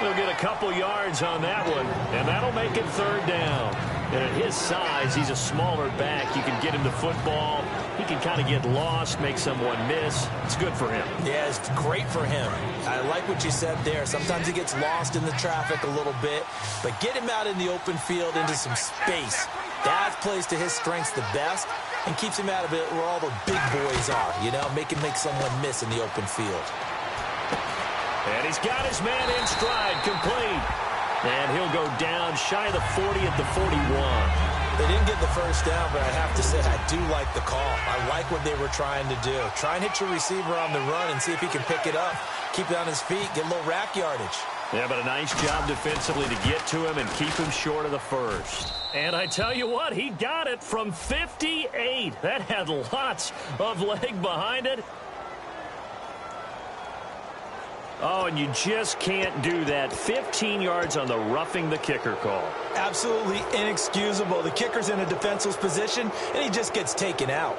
He'll get a couple yards on that one, and that'll make it 3rd down. And at his size, he's a smaller back. You can get him the football. He can kind of get lost, make someone miss. It's good for him. Yeah, it's great for him. I like what you said there. Sometimes he gets lost in the traffic a little bit, but get him out in the open field into some space. That plays to his strengths the best and keeps him out of it where all the big boys are, you know, make someone miss in the open field. And he's got his man in stride, complete. And he'll go down shy of the 40 at the 41. They didn't get the 1st down, but I have to say I do like the call. I like what they were trying to do. Try and hit your receiver on the run and see if he can pick it up. Keep it on his feet, get a little rack yardage. Yeah, but a nice job defensively to get to him and keep him short of the 1st. And I tell you what, he got it from 58. That had lots of leg behind it. Oh, and you just can't do that. 15 yards on the roughing the kicker call. Absolutely inexcusable. The kicker's in a defenseless position, and he just gets taken out.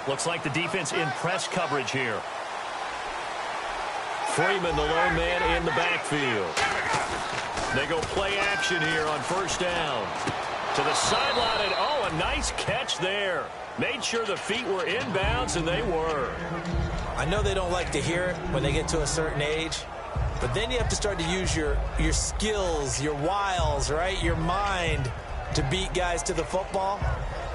Looks like the defense in press coverage here. Freeman, the lone man in the backfield. They go play action here on 1st down. To the sideline, and oh, a nice catch there. Made sure the feet were inbounds, and they were. I know they don't like to hear it when they get to a certain age, but then you have to start to use your skills, your wiles, right, your mind to beat guys to the football.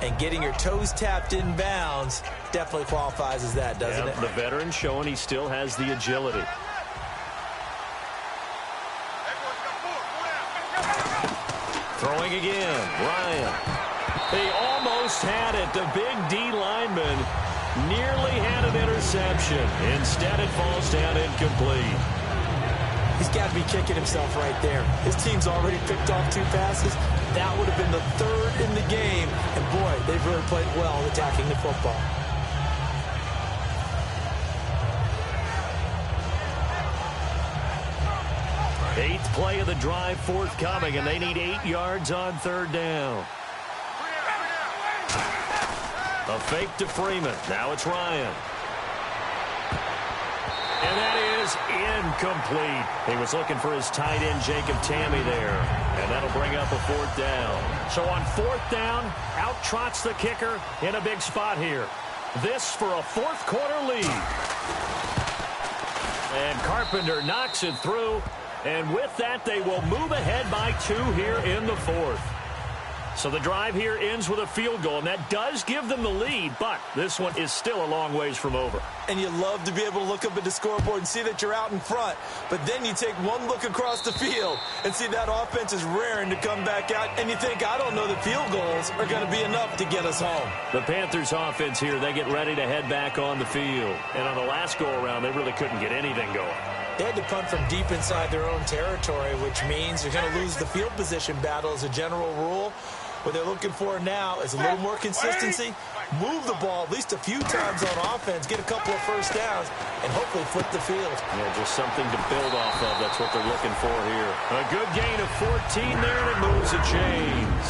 And getting your toes tapped in bounds definitely qualifies as that, doesn't it? The veteran showing he still has the agility. Throwing again, Ryan. He almost had it. The big D lineman nearly had an interception. Instead, it falls down incomplete. He's got to be kicking himself right there. His team's already picked off 2 passes. That would have been the 3rd in the game. And, boy, they've really played well attacking the football. Eighth play of the drive forthcoming, and they need 8 yards on 3rd down. A fake to Freeman. Now it's Ryan. And that is incomplete. He was looking for his tight end, Jacob Tammy, there. And that'll bring up a 4th down. So on 4th down, out trots the kicker in a big spot here. This for a 4th quarter lead. And Carpenter knocks it through. And with that, they will move ahead by 2 here in the 4th. So the drive here ends with a field goal, and that does give them the lead, but this one is still a long ways from over. And you love to be able to look up at the scoreboard and see that you're out in front, but then you take one look across the field and see that offense is raring to come back out, and you think, I don't know that field goals are going to be enough to get us home. The Panthers offense here, they get ready to head back on the field. And on the last go-around, they really couldn't get anything going. They had to punt from deep inside their own territory, which means they're going to lose the field position battle as a general rule. What they're looking for now is a little more consistency, move the ball at least a few times on offense, get a couple of first downs, and hopefully flip the field. Yeah, just something to build off of. That's what they're looking for here. A good gain of 14 there, and it moves the chains.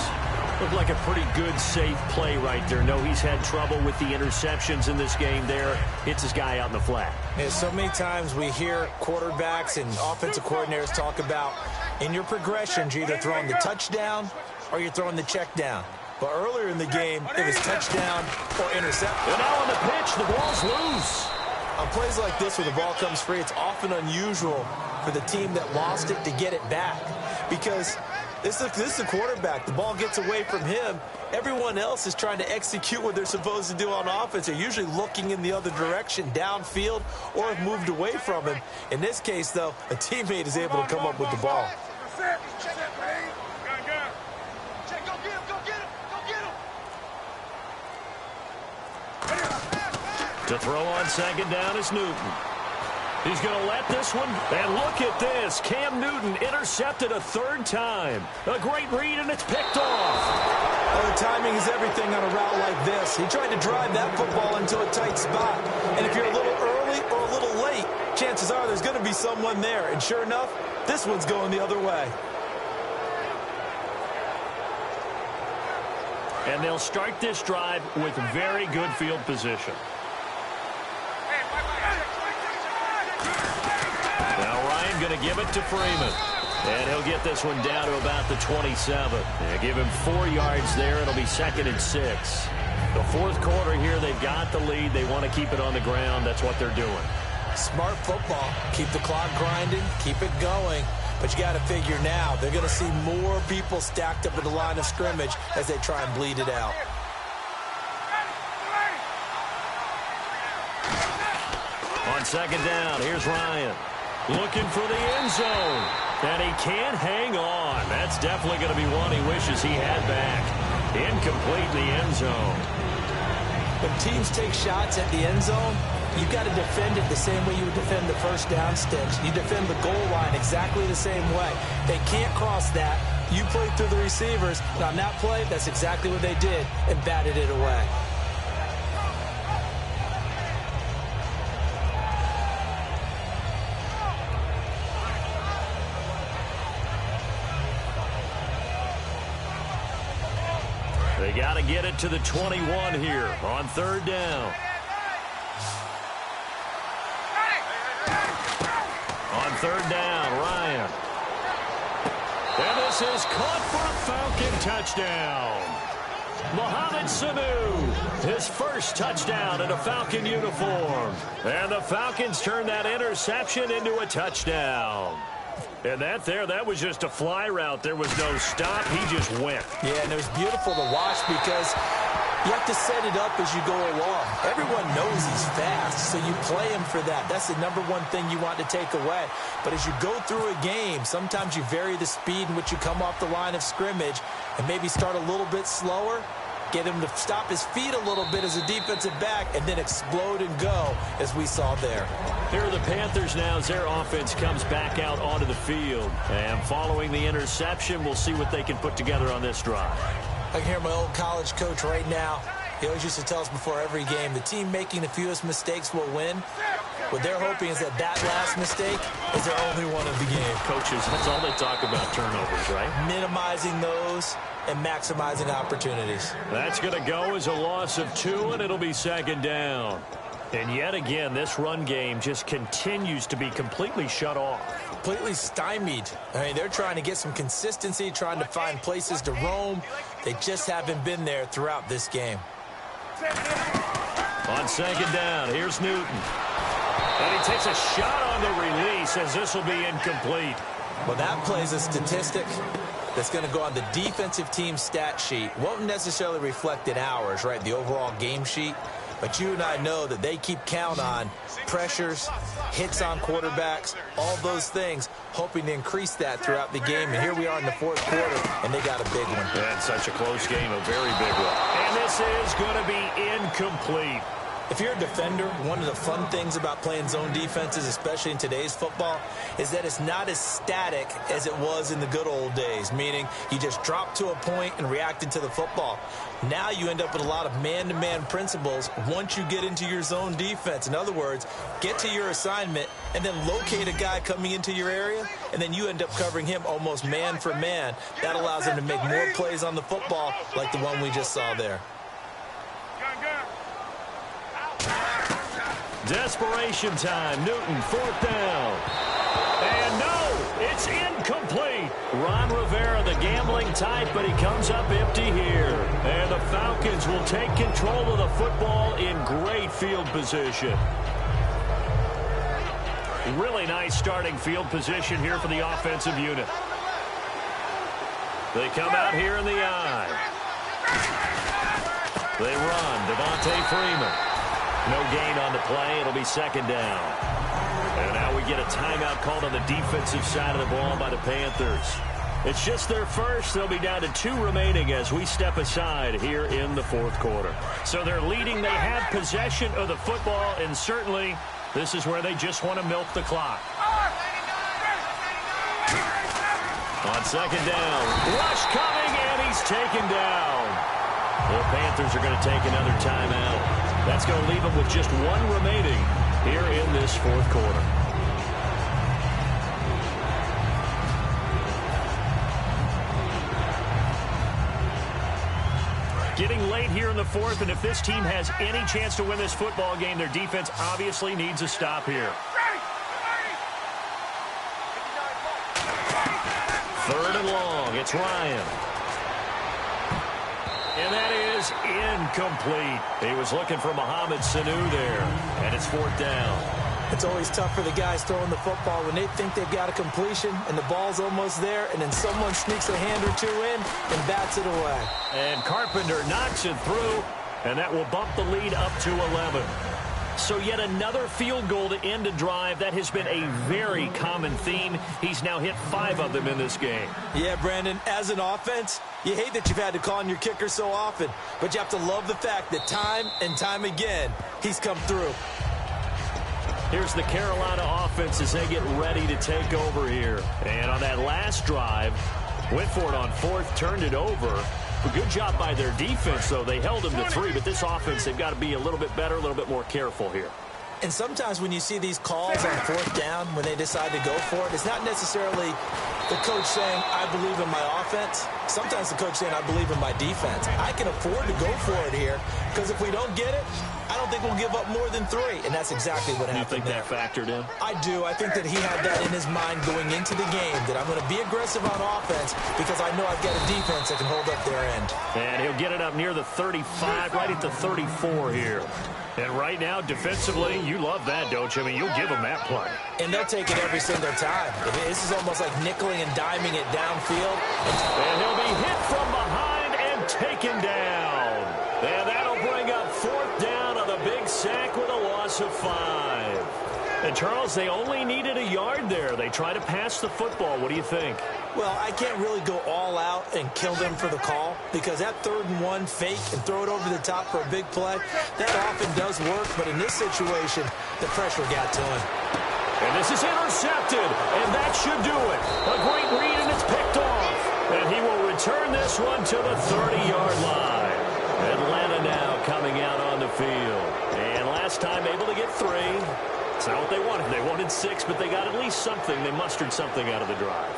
Looked like a pretty good, safe play right there. No, he's had trouble with the interceptions in this game there. Hits his guy out in the flat. Yeah, so many times we hear quarterbacks and offensive coordinators talk about in your progressions, you're either throwing the touchdown or you're throwing the check down. But earlier in the game, it was touchdown or interception. And now on the pitch, the ball's loose. On plays like this where the ball comes free, it's often unusual for the team that lost it to get it back. Because this is a quarterback. The ball gets away from him. Everyone else is trying to execute what they're supposed to do on offense. They're usually looking in the other direction, downfield, or have moved away from him. In this case, though, a teammate is able to come up with the ball. To throw on 2nd down is Newton. He's going to let this one, and look at this. Cam Newton intercepted a 3rd time. A great read, and it's picked off. Well, the timing is everything on a route like this. He tried to drive that football into a tight spot. And if you're a little early or a little late, chances are there's going to be someone there. And sure enough, this one's going the other way. And they'll start this drive with very good field position. Now Ryan going to give it to Freeman. And he'll get this one down to about the 27. They'll give him 4 yards there. It'll be 2nd and 6. The 4th quarter here, they've got the lead. They want to keep it on the ground. That's what they're doing. Smart football. Keep the clock grinding. Keep it going. But you got to figure now, they're going to see more people stacked up at the line of scrimmage as they try and bleed it out. On 2nd down, here's Ryan. Looking for the end zone. And he can't hang on. That's definitely going to be one he wishes he had back. Incomplete in the end zone. When teams take shots at the end zone, you've got to defend it the same way you would defend the first down sticks. You defend the goal line exactly the same way. They can't cross that. You play through the receivers. And on that play, that's exactly what they did and batted it away. They got to get it to the 21 here on 3rd down. On 3rd down, Ryan. And this is caught for a Falcon touchdown. Mohamed Sanu, his first touchdown in a Falcon uniform. And the Falcons turn that interception into a touchdown. And that was just a fly route. There was no stop. He just went. Yeah, and it was beautiful to watch because you have to set it up as you go along. Everyone knows he's fast, so you play him for that. That's the number one thing you want to take away. But as you go through a game, sometimes you vary the speed in which you come off the line of scrimmage and maybe start a little bit slower, get him to stop his feet a little bit as a defensive back, and then explode and go, as we saw there. Here are the Panthers now as their offense comes back out onto the field. And following the interception, we'll see what they can put together on this drive. I can hear my old college coach right now. He always used to tell us before every game, the team making the fewest mistakes will win. What they're hoping is that last mistake is their only one of the game. Coaches, that's all they talk about, turnovers, right? Minimizing those and maximizing opportunities. That's going to go as a loss of 2, and it'll be second down. And yet again, this run game just continues to be completely shut off. Completely stymied. I mean, they're trying to get some consistency, trying to find places to roam. They just haven't been there throughout this game. On second down, here's Newton. And he takes a shot on the release as this will be incomplete. Well, that plays a statistic that's going to go on the defensive team stat sheet. Won't necessarily reflect in ours, right, the overall game sheet. But you and I know that they keep count on pressures, hits on quarterbacks, all those things, hoping to increase that throughout the game. And here we are in the fourth quarter, and they got a big one. That's such a close game, a very big one. And this is going to be incomplete. If you're a defender, one of the fun things about playing zone defenses, especially in today's football, is that it's not as static as it was in the good old days, meaning you just drop to a point and reacted to the football. Now you end up with a lot of man-to-man principles once you get into your zone defense. In other words, get to your assignment and then locate a guy coming into your area, and then you end up covering him almost man for man. That allows him to make more plays on the football like the one we just saw there. Desperation time. Newton, fourth down. And no, it's incomplete. Ron Rivera, the gambling type, but he comes up empty here. And the Falcons will take control of the football in great field position. Really nice starting field position here for the offensive unit. They come out here in the I. They run. Devontae Freeman. No gain on the play. It'll be second down. And now we get a timeout called on the defensive side of the ball by the Panthers. It's just their first. They'll be down to 2 remaining as we step aside here in the fourth quarter. So they're leading. They have possession of the football, and certainly this is where they just want to milk the clock. On second down, rush coming, and he's taken down. The Panthers are going to take another timeout. That's going to leave them with just 1 remaining here in this fourth quarter. Getting late here in the fourth, and if this team has any chance to win this football game, their defense obviously needs a stop here. Third and long, it's Ryan. And that is incomplete. He was looking for Mohamed Sanu there, and it's fourth down. It's always tough for the guys throwing the football when they think they've got a completion and the ball's almost there, and then someone sneaks a hand or 2 in and bats it away. And Carpenter knocks it through, and that will bump the lead up to 11. So yet another field goal to end a drive. That has been a very common theme. He's now hit 5 of them in this game. Yeah, Brandon, as an offense, you hate that you've had to call on your kicker so often, but you have to love the fact that time and time again, he's come through. Here's the Carolina offense as they get ready to take over here. And on that last drive, went for it on 4th, turned it over. A good job by their defense, though. They held them to 3, but this offense, they've got to be a little bit better, a little bit more careful here. And sometimes when you see these calls on 4th down, when they decide to go for it, it's not necessarily the coach saying, I believe in my offense. Sometimes the coach saying, I believe in my defense. I can afford to go for it here, because if we don't get it, I don't think we'll give up more than 3, and that's exactly what happened. You think that factored in? I do. I think that he had that in his mind going into the game, that I'm going to be aggressive on offense because I know I've got a defense that can hold up their end. And he'll get it up near the 35, right at the 34 here. And right now, defensively, you love that, don't you? I mean, you'll give them that play. And they'll take it every single time. This is almost like nickeling and diming it downfield. And he'll be hit from behind and taken down. And that'll bring up 4th down on a big sack with a loss of 5. And, Charles, they only needed a yard there. They try to pass the football. What do you think? Well, I can't really go all out and kill them for the call because that 3rd and 1 fake and throw it over the top for a big play, that often does work. But in this situation, the pressure got to him. And this is intercepted, and that should do it. A great read, and it's picked off. And he will return this one to the 30-yard line. Atlanta now coming out on the field. And last time able to get 3. It's not what they wanted. They wanted 6, but they got at least something. They mustered something out of the drive.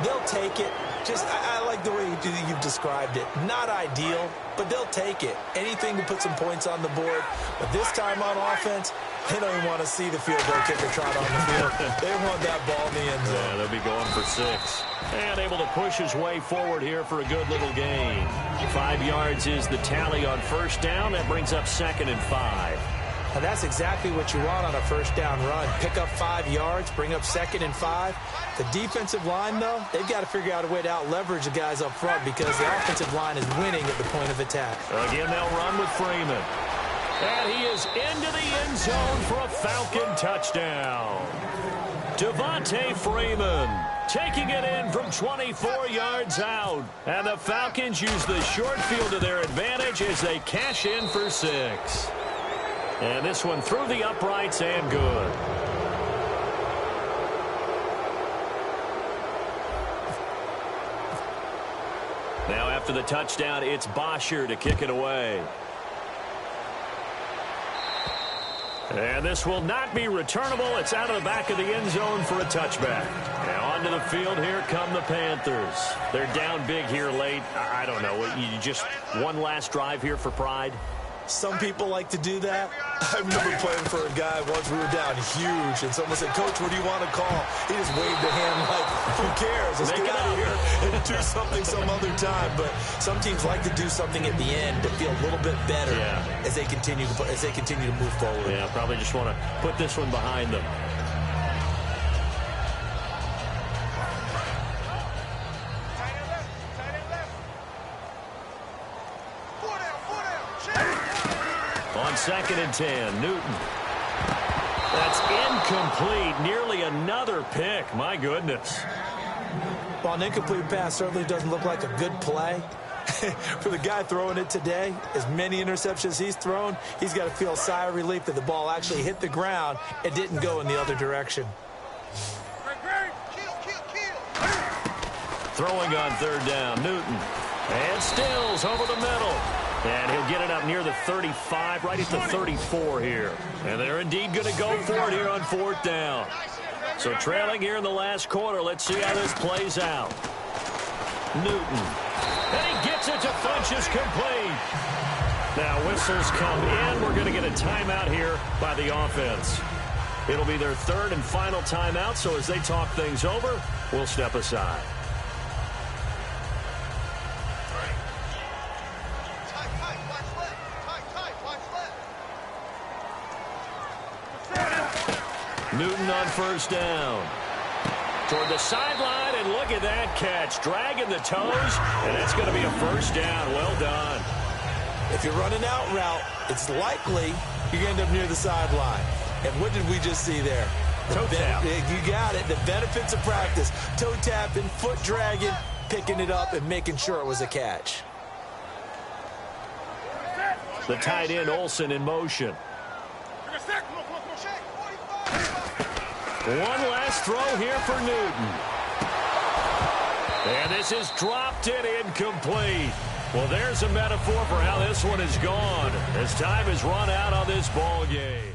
They'll take it. I like the way you've described it. Not ideal, but they'll take it. Anything to put some points on the board. But this time on offense, they don't even want to see the field goal kicker trot on the field. They want that ball in the end zone. Yeah, they'll be going for 6. And able to push his way forward here for a good little gain. 5 yards is the tally on 1st down. That brings up 2nd and 5. And that's exactly what you want on a 1st down run. Pick up 5 yards, bring up 2nd and 5. The defensive line, though, they've got to figure out a way to out-leverage the guys up front because the offensive line is winning at the point of attack. Again, they'll run with Freeman. And he is into the end zone for a Falcon touchdown. Devontae Freeman taking it in from 24 yards out. And the Falcons use the short field to their advantage as they cash in for 6. And this one through the uprights and good. Now after the touchdown, it's Bosher to kick it away. And this will not be returnable. It's out of the back of the end zone for a touchback. Now onto the field, here come the Panthers. They're down big here late. I don't know. You just one last drive here for pride? Some people like to do that. I remember playing for a guy once we were down huge, and someone said, "Coach, what do you want to call?" He just waved a hand like, "Who cares? Let's get out of here and do something some other time." But some teams like to do something at the end to feel a little bit better as they continue to move forward. Yeah, probably just want to put this one behind them. On 2nd and 10, Newton. That's incomplete. Nearly another pick. My goodness. Well, an incomplete pass certainly doesn't look like a good play. For the guy throwing it today, as many interceptions he's thrown, he's got to feel a sigh of relief that the ball actually hit the ground and didn't go in the other direction. Throwing on 3rd down, Newton. And Stills over the middle. And he'll get it up near the 35, right at the 34 here. And they're indeed going to go for it here on 4th down. So trailing here in the last quarter. Let's see how this plays out. Newton. And he gets it to Funchess complete. Now whistles come in. We're going to get a timeout here by the offense. It'll be their 3rd and final timeout. So as they talk things over, we'll step aside. Newton on 1st down. Toward the sideline, and look at that catch. Dragging the toes, and that's going to be a 1st down. Well done. If you're running out route, it's likely you're going to end up near the sideline. And what did we just see there? Toe tap. You got it. The benefits of practice. Toe tapping, foot dragging, picking it up, and making sure it was a catch. The tight end, Olsen, in motion. One last throw here for Newton. And this is dropped and incomplete. Well, there's a metaphor for how this one is gone as time has run out on this ball game.